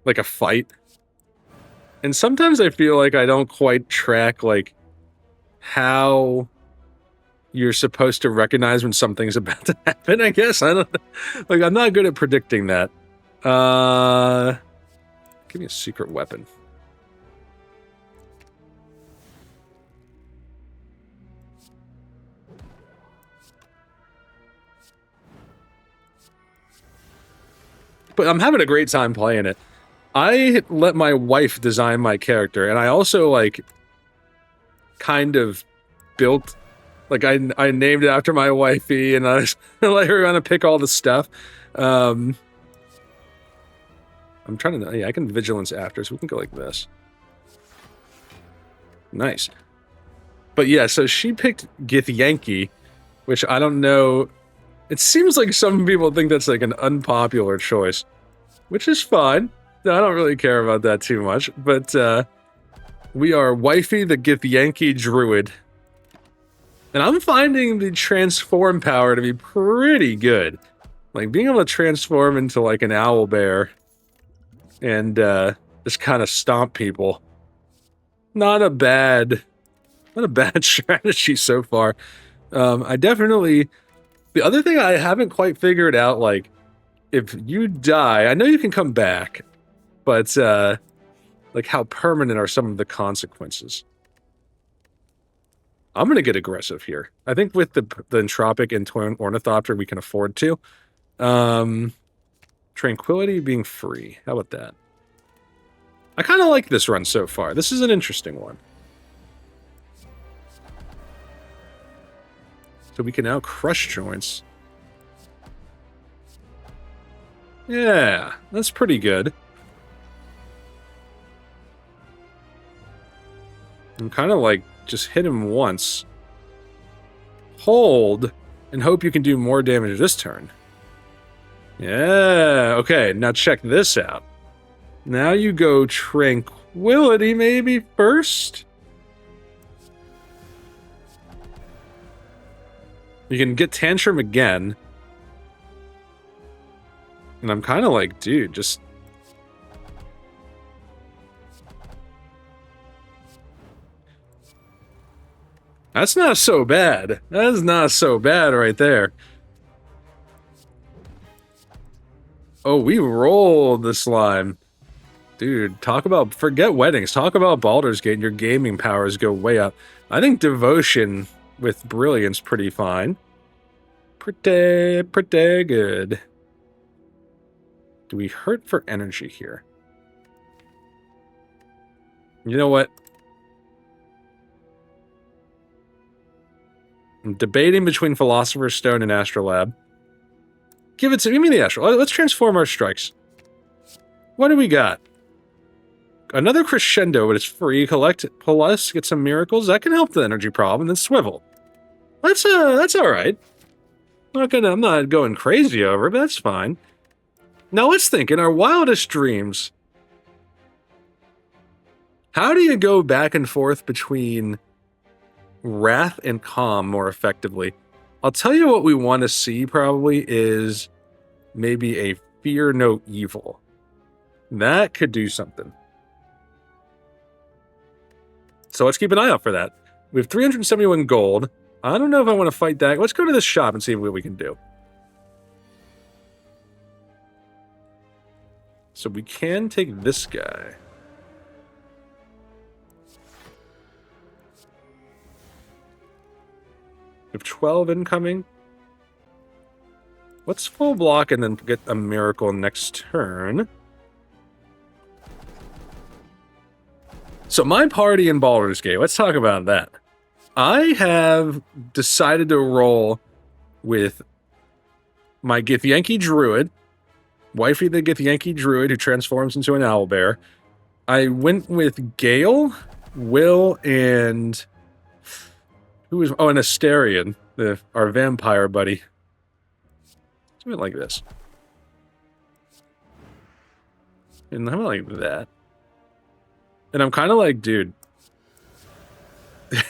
like, a fight. And sometimes I feel like I don't quite track, like, how you're supposed to recognize when something's about to happen, I guess. I don't know. Like, I'm not good at predicting that. Give me a secret weapon. But I'm having a great time playing it. I let my wife design my character, and I also, like, kind of built, like, I named it after my wifey, and I let her kind of pick all the stuff. I'm trying to, yeah, I can vigilance after, so we can go like this. Nice. But yeah, so she picked Githyanki, which I don't know. It seems like some people think that's like an unpopular choice, which is fine. I don't really care about that too much, but we are Wifey the Githyanki Druid. And I'm finding the transform power to be pretty good. Like, being able to transform into, like, an owlbear and just kind of stomp people. Not a bad strategy so far. I definitely... The other thing I haven't quite figured out, like, if you die, I know you can come back, but, like, how permanent are some of the consequences? I'm gonna get aggressive here. I think with the Entropic and Twin Ornithopter, we can afford to. Tranquility being free. How about that? I kind of like this run so far. This is an interesting one. So we can now crush joints. Yeah, that's pretty good. I'm kind of like, just hit him once. Hold, and hope you can do more damage this turn. Yeah, okay, now check this out. Now you go Tranquility maybe first? You can get Tantrum again. And I'm kind of like, dude, just... That's not so bad. That is not so bad right there. Oh, we rolled the slime. Dude, talk about... Forget weddings. Talk about Baldur's Gate and your gaming powers go way up. I think Devotion with Brilliance pretty fine. Pretty good. Do we hurt for energy here? You know what? I'm debating between Philosopher's Stone and Astrolabe. Give me the Astral. Let's transform our strikes. What do we got? Another Crescendo, but it's free. Collect plus, get some miracles. That can help the energy problem. Then Swivel. That's all right. I'm not going crazy over it, but that's fine. Now let's think. In our wildest dreams, how do you go back and forth between Wrath and Calm more effectively? I'll tell you what we want to see probably is maybe a Fear No Evil. That could do something. So let's keep an eye out for that. We have 371 gold. I don't know if I want to fight that. Let's go to this shop and see what we can do. So we can take this guy. We have 12 incoming. Let's full block and then get a miracle next turn. So my party in Baldur's Gate, let's talk about that. I have decided to roll with my Githyanki Druid, Wifey the Githyanki Druid who transforms into an owlbear. I went with Gale, Will, and... Who was... Oh, and Asterion, our vampire buddy. Let's do it like this. And how about like that? And I'm kind of like, dude.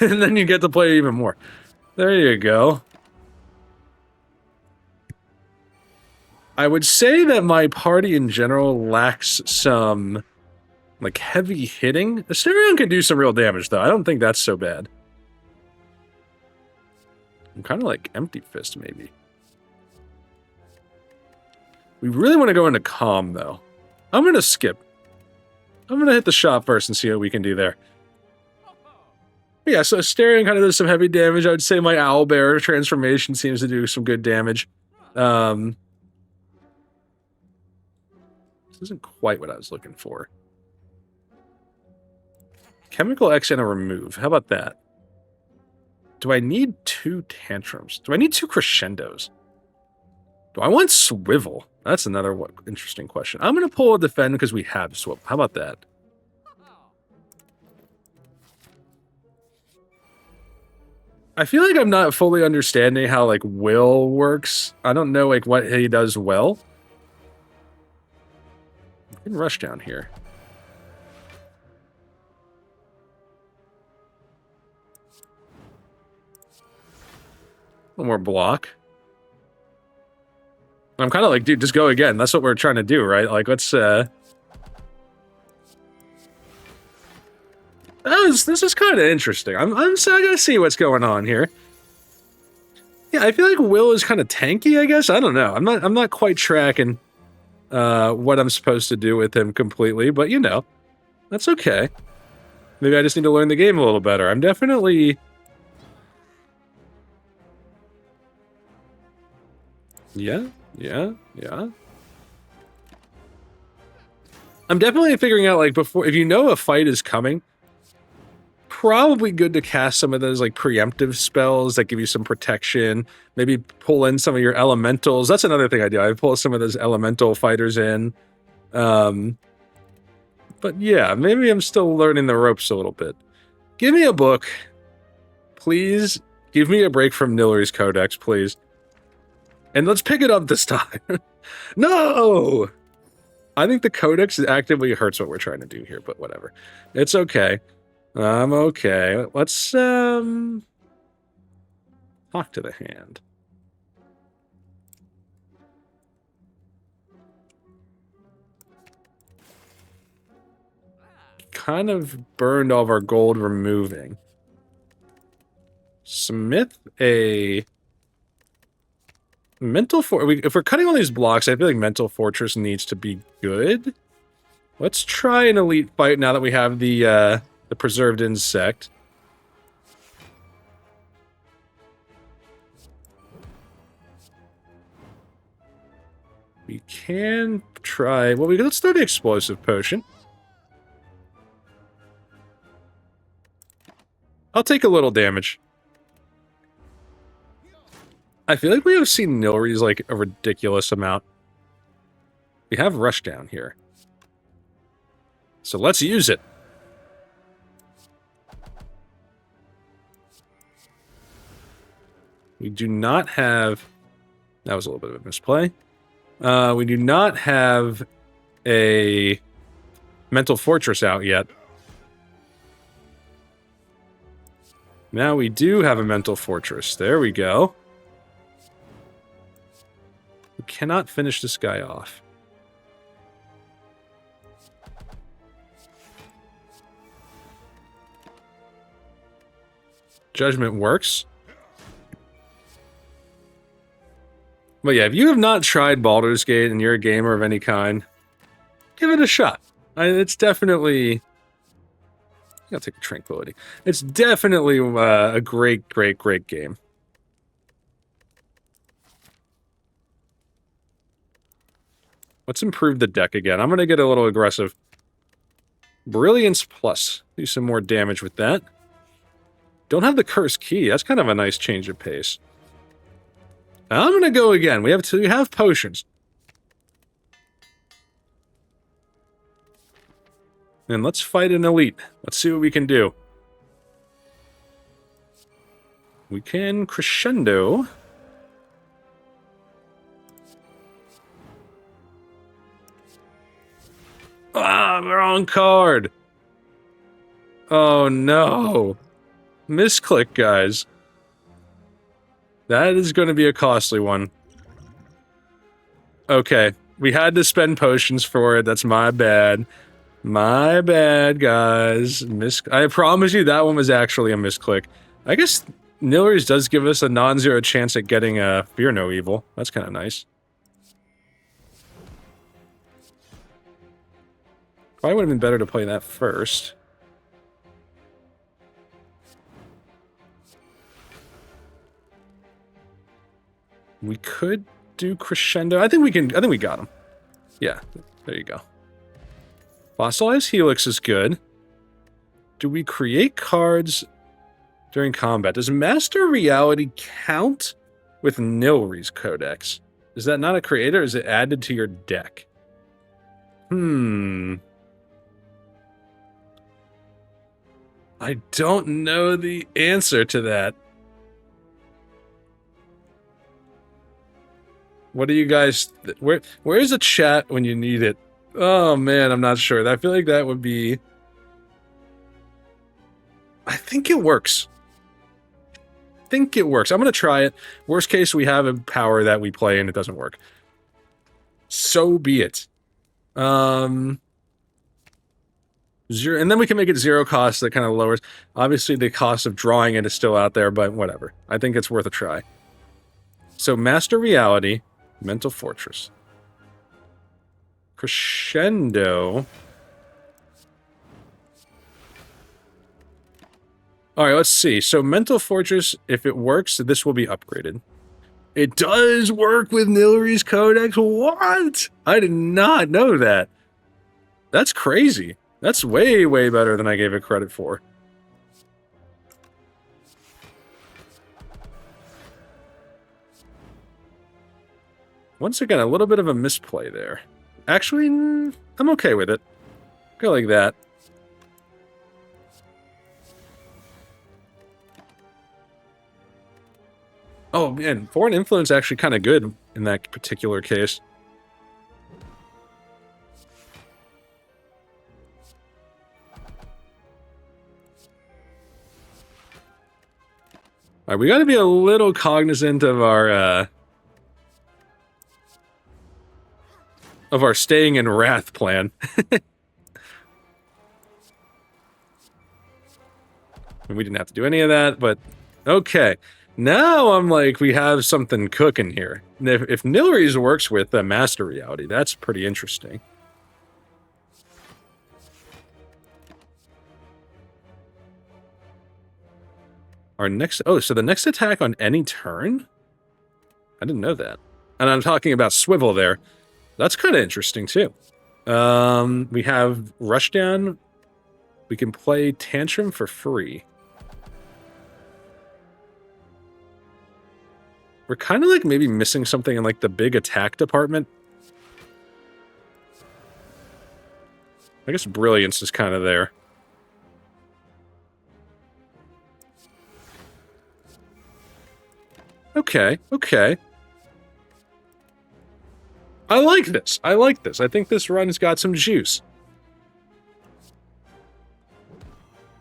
And then you get to play even more. There you go. I would say that my party in general lacks some, like, heavy hitting. Asterion can do some real damage, though. I don't think that's so bad. I'm kind of like Empty Fist, maybe. We really want to go into Calm, though. I'm going to skip. I'm going to hit the shop first and see what we can do there. Yeah, so Asterion kind of does some heavy damage. I would say my Owlbear transformation seems to do some good damage. This isn't quite what I was looking for. Chemical X and a remove. How about that? Do I need 2 tantrums? Do I need 2 crescendos? Do I want swivel? That's another interesting question. I'm going to pull a defend because we have swivel. How about that? I feel like I'm not fully understanding how, like, will works. I don't know, like, what he does well. I can rush down here. One more block. I'm kind of like, dude, just go again. That's what we're trying to do, right? Like, let's, this is kind of interesting. I gotta see what's going on here. Yeah, I feel like Will is kind of tanky, I guess. I don't know. I'm not quite tracking what I'm supposed to do with him completely, but you know, that's okay. Maybe I just need to learn the game a little better. I'm definitely... Yeah. I'm definitely figuring out, like, before, if you know a fight is coming, probably good to cast some of those, like, preemptive spells that give you some protection. Maybe pull in some of your elementals. That's another thing I do. I pull some of those elemental fighters in. But yeah, maybe I'm still learning the ropes a little bit. Give me a book. Please give me a break from Nilry's Codex, please. And let's pick it up this time. No! I think the Codex actively hurts what we're trying to do here, but whatever. It's okay. I'm okay. Let's, talk to the hand. Kind of burned all of our gold removing. Smith a... Mental if we're cutting all these blocks, I feel like Mental Fortress needs to be good. Let's try an elite fight now that we have the preserved insect. We can try... Well, let's throw the explosive potion. I'll take a little damage. I feel like we have seen Nilry's, like, a ridiculous amount. We have Rush down here. So let's use it. We do not have... That was a little bit of a misplay. We do not have a Mental Fortress out yet. Now we do have a Mental Fortress. There we go. We cannot finish this guy off. Judgment works. But yeah, if you have not tried Baldur's Gate and you're a gamer of any kind, give it a shot. It's definitely... I'll take a Tranquility. It's definitely a great game. Let's improve the deck again. I'm going to get a little aggressive. Brilliance Plus. Do some more damage with that. Don't have the Cursed Key. That's kind of a nice change of pace. I'm going to go again. We have potions. And let's fight an elite. Let's see what we can do. We can crescendo. Ah, wrong card. Oh no. Misclick, guys. That is going to be a costly one. Okay, we had to spend potions for it. That's my bad. My bad, guys. I promise you that one was actually a misclick. I guess Nilry's does give us a non-zero chance at getting a Fear No Evil. That's kind of nice. Probably would have been better to play that first. We could do Crescendo. I think we got him. Yeah, there you go. Fossilized Helix is good. Do we create cards during combat? Does Master Reality count with Nilry's Codex? Is that not a creator? Is it added to your deck? I don't know the answer to that. What do you guys... Where's the chat when you need it? Oh, man, I'm not sure. I feel like that would be... I think it works. I'm going to try it. Worst case, we have a power that we play and it doesn't work. So be it. Zero, and then we can make it zero cost. That kind of lowers. Obviously, the cost of drawing it is still out there, but whatever. I think it's worth a try. So, Master Reality... Mental Fortress. Crescendo. Alright, let's see. So Mental Fortress, if it works, this will be upgraded. It does work with Nilry's Codex? What? I did not know that. That's crazy. That's way, way better than I gave it credit for. Once again, a little bit of a misplay there. Actually, I'm okay with it. Go like that. Oh, man, Foreign Influence actually kind of good in that particular case. Alright, we gotta be a little cognizant of our staying in Wrath plan. We didn't have to do any of that, but okay. Now I'm like, we have something cooking here. If Nilry's works with Master Reality, that's pretty interesting. Our next... Oh, so the next attack on any turn? I didn't know that. And I'm talking about Swivel there. That's kind of interesting, too. We have Rushdown. We can play Tantrum for free. We're kind of like maybe missing something in like the big attack department. I guess Brilliance is kind of there. Okay, okay. I like this. I like this. I think this run's got some juice.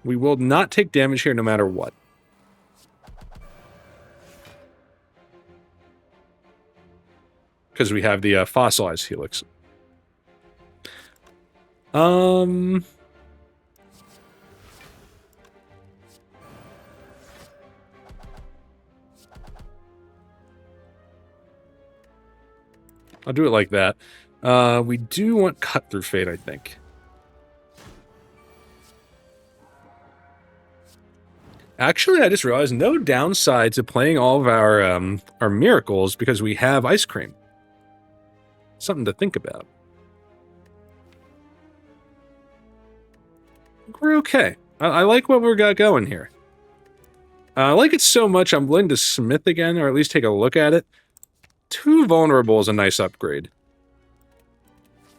We will not take damage here no matter what. Because we have the fossilized helix. I'll do it like that. We do want Cut Through Fate, I think. Actually, I just realized no downside to playing all of our miracles because we have Ice Cream. Something to think about. We're okay. I like what we got going here. I like it so much I'm willing to Smith again, or at least take a look at it. 2 vulnerable is a nice upgrade.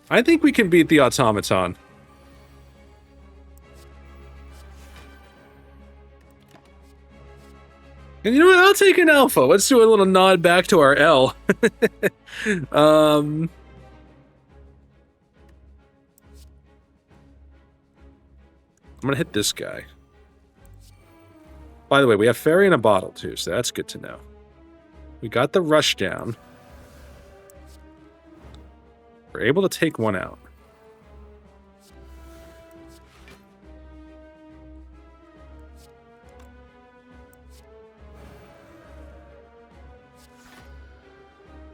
I think we can beat the automaton. And you know what? I'll take an alpha. Let's do a little nod back to our L. I'm going to hit this guy. By the way, we have fairy in a bottle too, so that's good to know. We got the rush down. We're able to take one out.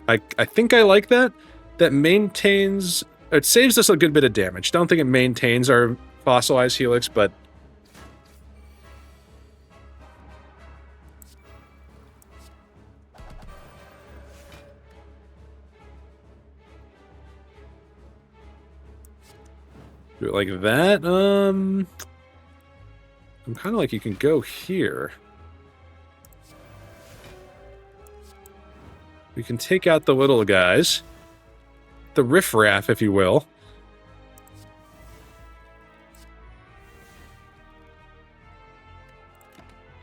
I think I like that. That maintains... It saves us a good bit of damage. Don't think it maintains our fossilized helix, but... do it like that. I'm kind of like you can go here. We can take out the little guys. The riffraff, if you will.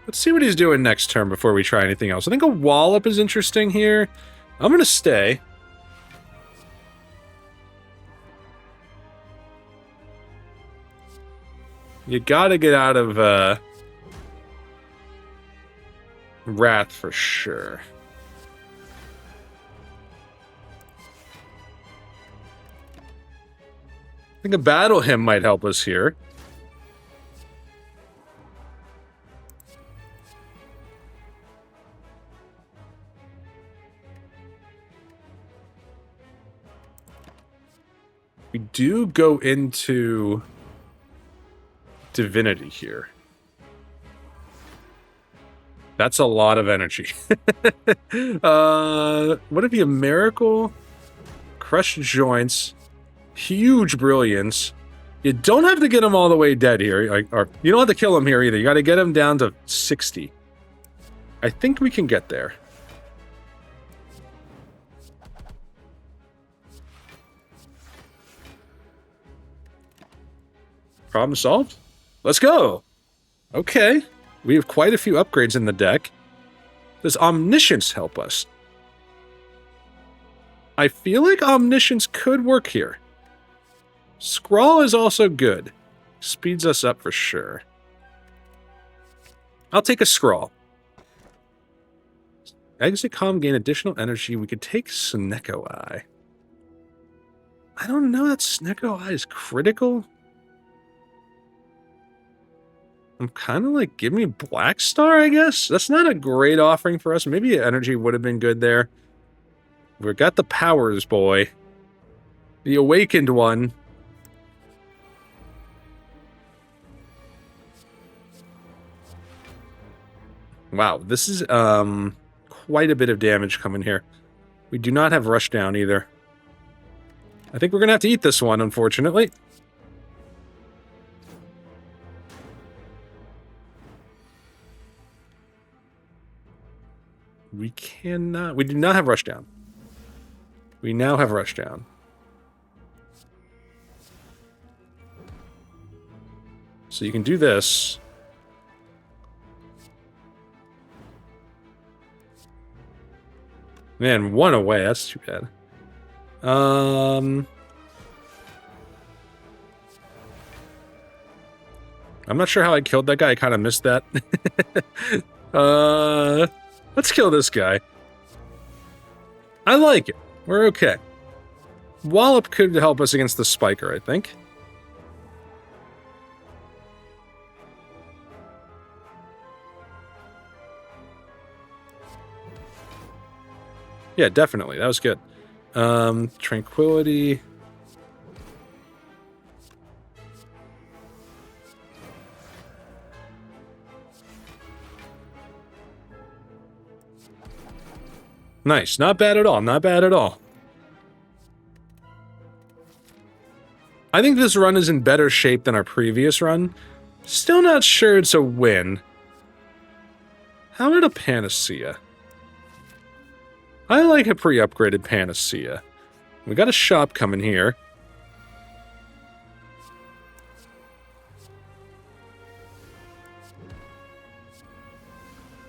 Let's see what he's doing next turn before we try anything else. I think a wallop is interesting here. I'm going to stay. You gotta get out of Wrath for sure. I think a battle hymn might help us here. We do go into divinity here. That's a lot of energy. Would it be a miracle? Crushed joints. Huge brilliance. You don't have to get him all the way dead here. Or you don't have to kill him here either. You got to get him down to 60. I think we can get there. Problem solved? Let's go! Okay. We have quite a few upgrades in the deck. Does Omniscience help us? I feel like Omniscience could work here. Scrawl is also good. Speeds us up for sure. I'll take a Scrawl. Exit Calm, gain additional energy. We could take Snecko Eye. I don't know that Snecko Eye is critical. I'm kind of like, give me Black Star, I guess? That's not a great offering for us. Maybe energy would have been good there. We've got the powers, boy. The awakened one. Wow, this is quite a bit of damage coming here. We do not have rush down either. I think we're going to have to eat this one, unfortunately. We cannot... We do not have rush down. We now have rush down. So you can do this. Man, one away. That's too bad. I'm not sure how I killed that guy. I kind of missed that. Let's kill this guy. I like it. We're okay. Wallop could help us against the Spiker, I think. Yeah, definitely. That was good. Tranquility. Nice. Not bad at all. Not bad at all. I think this run is in better shape than our previous run. Still not sure it's a win. How about a Panacea? I like a pre-upgraded Panacea. We got a shop coming here.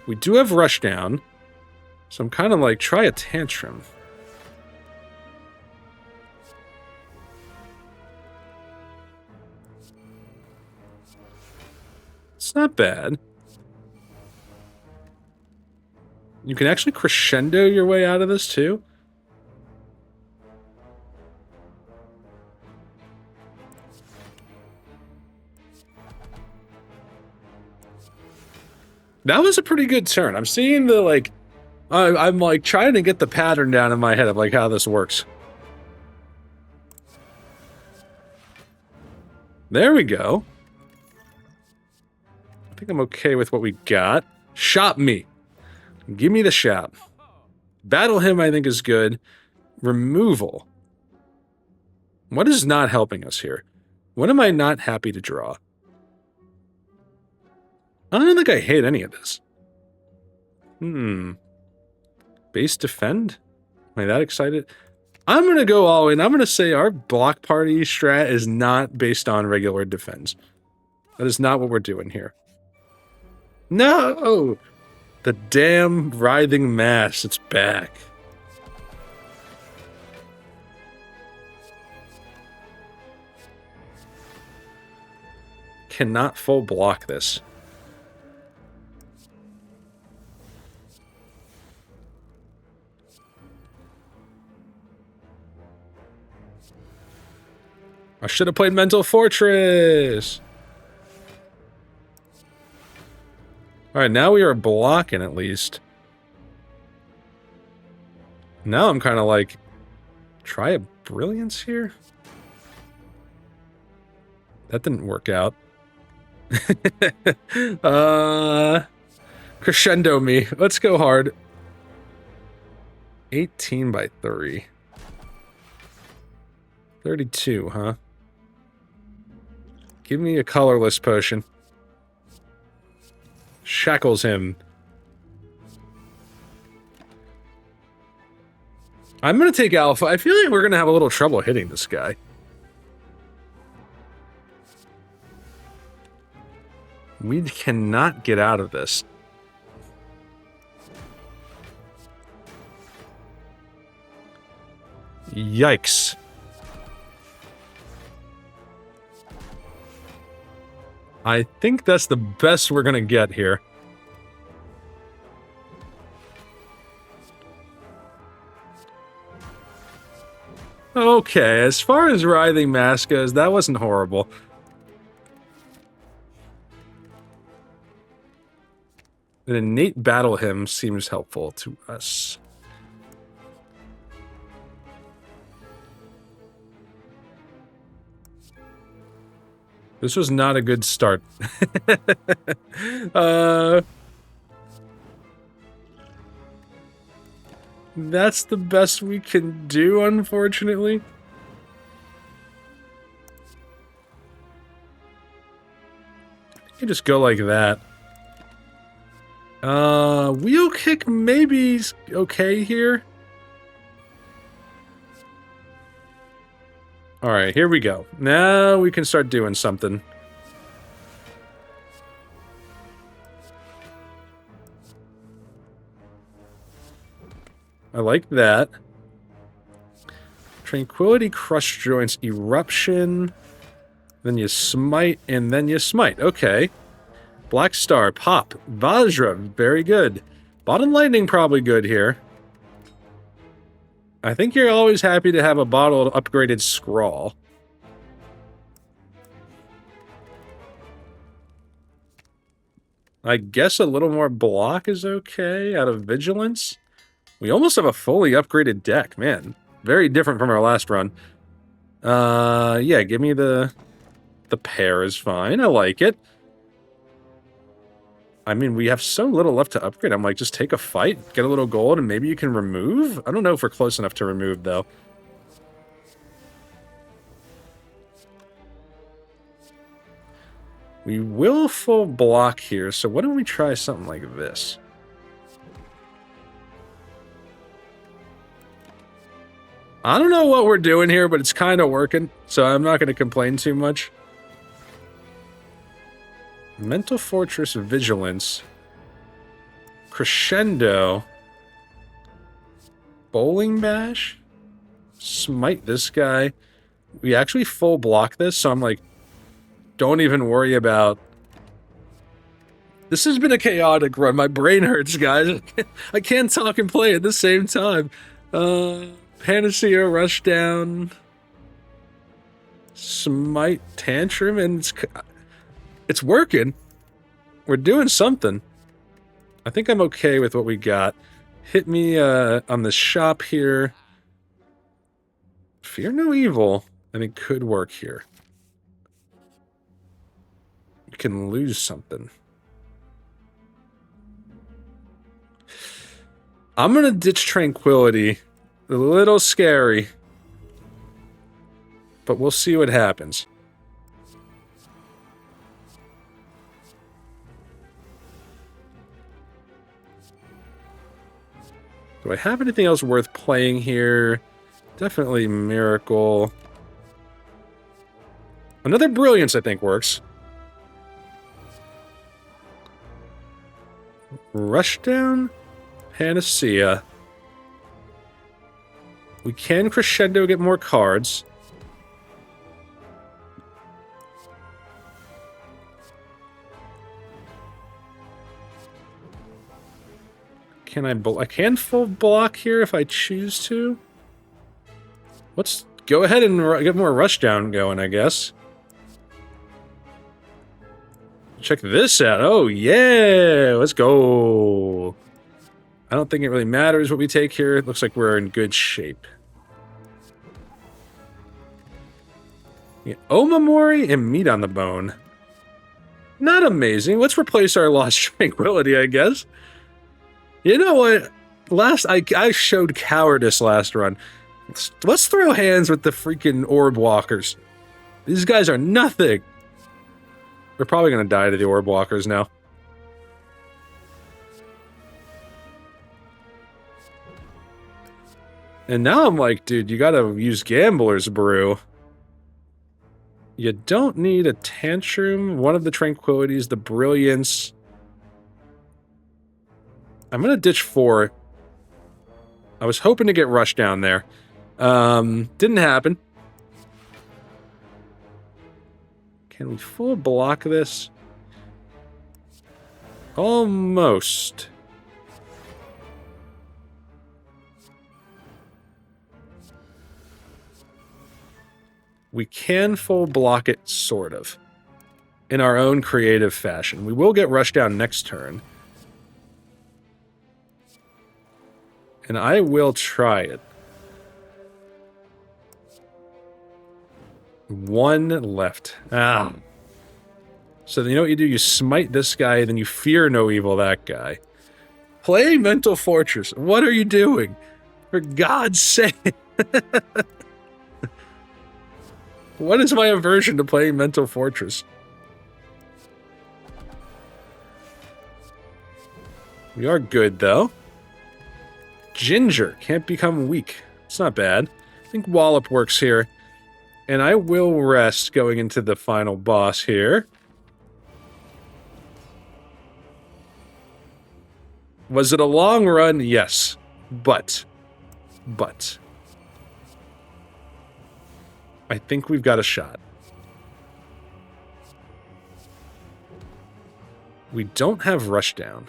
We do have Rushdown. So I'm kind of like, try a Tantrum. It's not bad. You can actually crescendo your way out of this, too? That was a pretty good turn. I'm seeing the, like... I'm, like, trying to get the pattern down in my head of, like, how this works. There we go. I think I'm okay with what we got. Shop me. Give me the shop. Battle him, I think, is good. Removal. What is not helping us here? What am I not happy to draw? I don't think I hate any of this. Base defend? Am I that excited? I'm going to go all in. I'm going to say our block party strat is not based on regular defense. That is not what we're doing here. No! The damn writhing mass. It's back. Cannot full block this. I should have played Mental Fortress. Alright, now we are blocking at least. Now I'm kind of like, try a Brilliance here? That didn't work out. Crescendo me. Let's go hard. 18 by 3. 32, huh? Give me a colorless potion. Shackles him. I'm gonna take Alpha. I feel like we're gonna have a little trouble hitting this guy. We cannot get out of this. Yikes. I think that's the best we're gonna get here. Okay, as far as Writhing Mass goes, that wasn't horrible. An innate battle hymn seems helpful to us. This was not a good start. That's the best we can do, unfortunately. You just go like that. Wheel kick maybe's okay here. Alright, here we go. Now we can start doing something. I like that. Tranquility, Crush Joints, Eruption. Then you smite, and then you smite. Okay. Black Star, Pop, Vajra, very good. Bottom Lightning, probably good here. I think you're always happy to have a bottled upgraded Scrawl. I guess a little more block is okay out of Vigilance. We almost have a fully upgraded deck, man. Very different from our last run. Yeah, give me the pair is fine. I like it. I mean, we have so little left to upgrade. I'm like, just take a fight, get a little gold, and maybe you can remove? I don't know if we're close enough to remove, though. We will full block here, so why don't we try something like this? I don't know what we're doing here, but it's kind of working, so I'm not going to complain too much. Mental Fortress, Vigilance, Crescendo, Bowling Bash, Smite this guy. We actually full block this, so I'm like, don't even worry about This has been a chaotic run. My brain hurts, guys. I can't talk and play at the same time. Panacea, Rushdown, Smite, Tantrum, and it's working. We're doing something. I think I'm okay with what we got. Hit me on the shop here. Fear no evil, I think, could work here. You can lose something. I'm gonna ditch Tranquility. A little scary. But we'll see what happens. Do I have anything else worth playing here? Definitely Miracle. Another Brilliance, I think, works. Rushdown, Panacea. We can Crescendo, get more cards. Can I can full block here if I choose to. Let's go ahead and get more Rushdown going, I guess. Check this out. Oh, yeah. Let's go. I don't think it really matters what we take here. It looks like we're in good shape. Yeah. Omamori and Meat on the Bone. Not amazing. Let's replace our Lost Tranquility, I guess. You know what? I showed cowardice last run. Let's throw hands with the freaking Orb Walkers. These guys are nothing. We're probably going to die to the Orb Walkers now. And now I'm like, dude, you got to use Gambler's Brew. You don't need a Tantrum, one of the Tranquilities, the Brilliance. I'm going to ditch 4. I was hoping to get Rushdown there. Didn't happen. Can we full block this? Almost. We can full block it, sort of. In our own creative fashion. We will get Rushdown next turn. And I will try it. 1 left. Ah. So you know what you do? You smite this guy, then you fear no evil that guy. Play Mental Fortress. What are you doing? For God's sake. What is my aversion to playing Mental Fortress? We are good, though. Ginger can't become weak. It's not bad. I think Wallop works here. And I will rest going into the final boss here. Was it a long run? Yes. But. I think we've got a shot. We don't have Rushdown.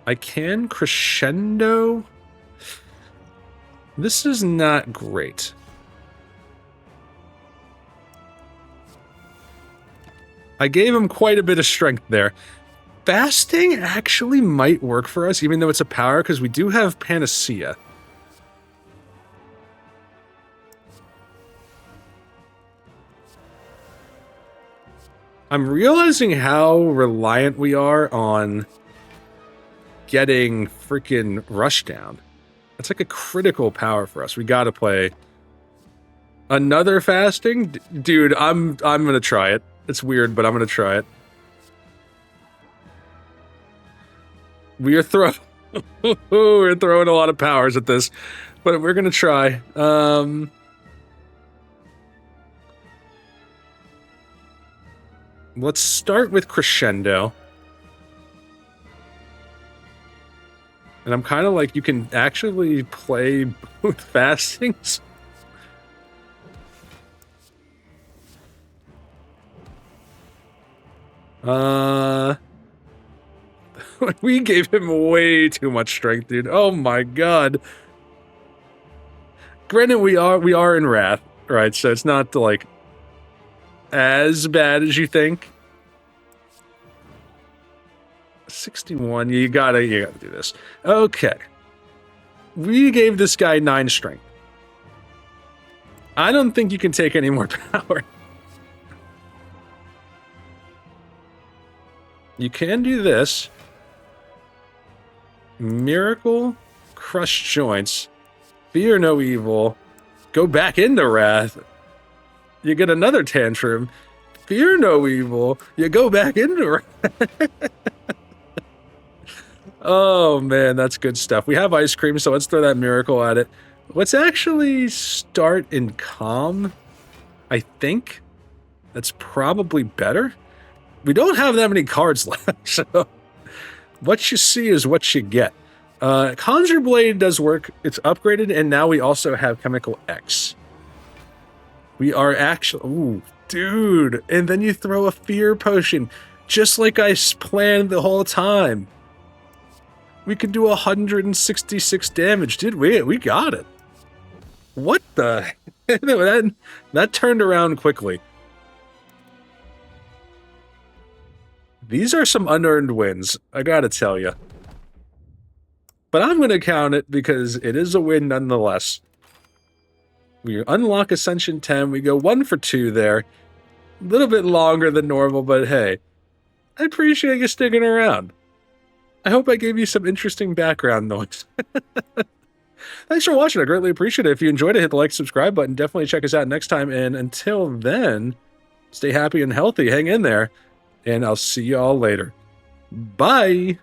I can Crescendo. This is not great. I gave him quite a bit of strength there. Fasting actually might work for us, even though it's a power, because we do have Panacea. I'm realizing how reliant we are on getting freaking Rushdown. That's like a critical power for us. We gotta play another fasting. Dude, I'm gonna try it. It's weird, but I'm gonna try it. We're throwing a lot of powers at this, but we're gonna try. Let's start with Crescendo. And I'm kind of like, you can actually play both fastings. We gave him way too much strength, dude. Oh my god. Granted, we are in Wrath, right? So it's not like as bad as you think. 61. You gotta do this. Okay. We gave this guy 9 strength. I don't think you can take any more power. You can do this. Miracle, crush joints, fear no evil, go back into Wrath. You get another tantrum. Fear no evil. You go back into Wrath. Oh man, that's good stuff. We have ice cream, so let's throw that miracle at it. Let's actually start in calm. I think that's probably better. We don't have that many cards left, so what you see is what you get. Conjure Blade does work. It's upgraded, and now we also have Chemical X. We are actually... Ooh, dude. And then you throw a Fear Potion, just like I planned the whole time. We could do 166 damage, did we? We got it. What the... that turned around quickly. These are some unearned wins, I gotta tell you. But I'm gonna count it because it is a win nonetheless. We unlock Ascension 10, we go 1 for 2 there. A little bit longer than normal, but hey, I appreciate you sticking around. I hope I gave you some interesting background noise. Thanks for watching, I greatly appreciate it. If you enjoyed it, hit the like, subscribe button. Definitely check us out next time, and until then, stay happy and healthy, hang in there. And I'll see you all later. Bye!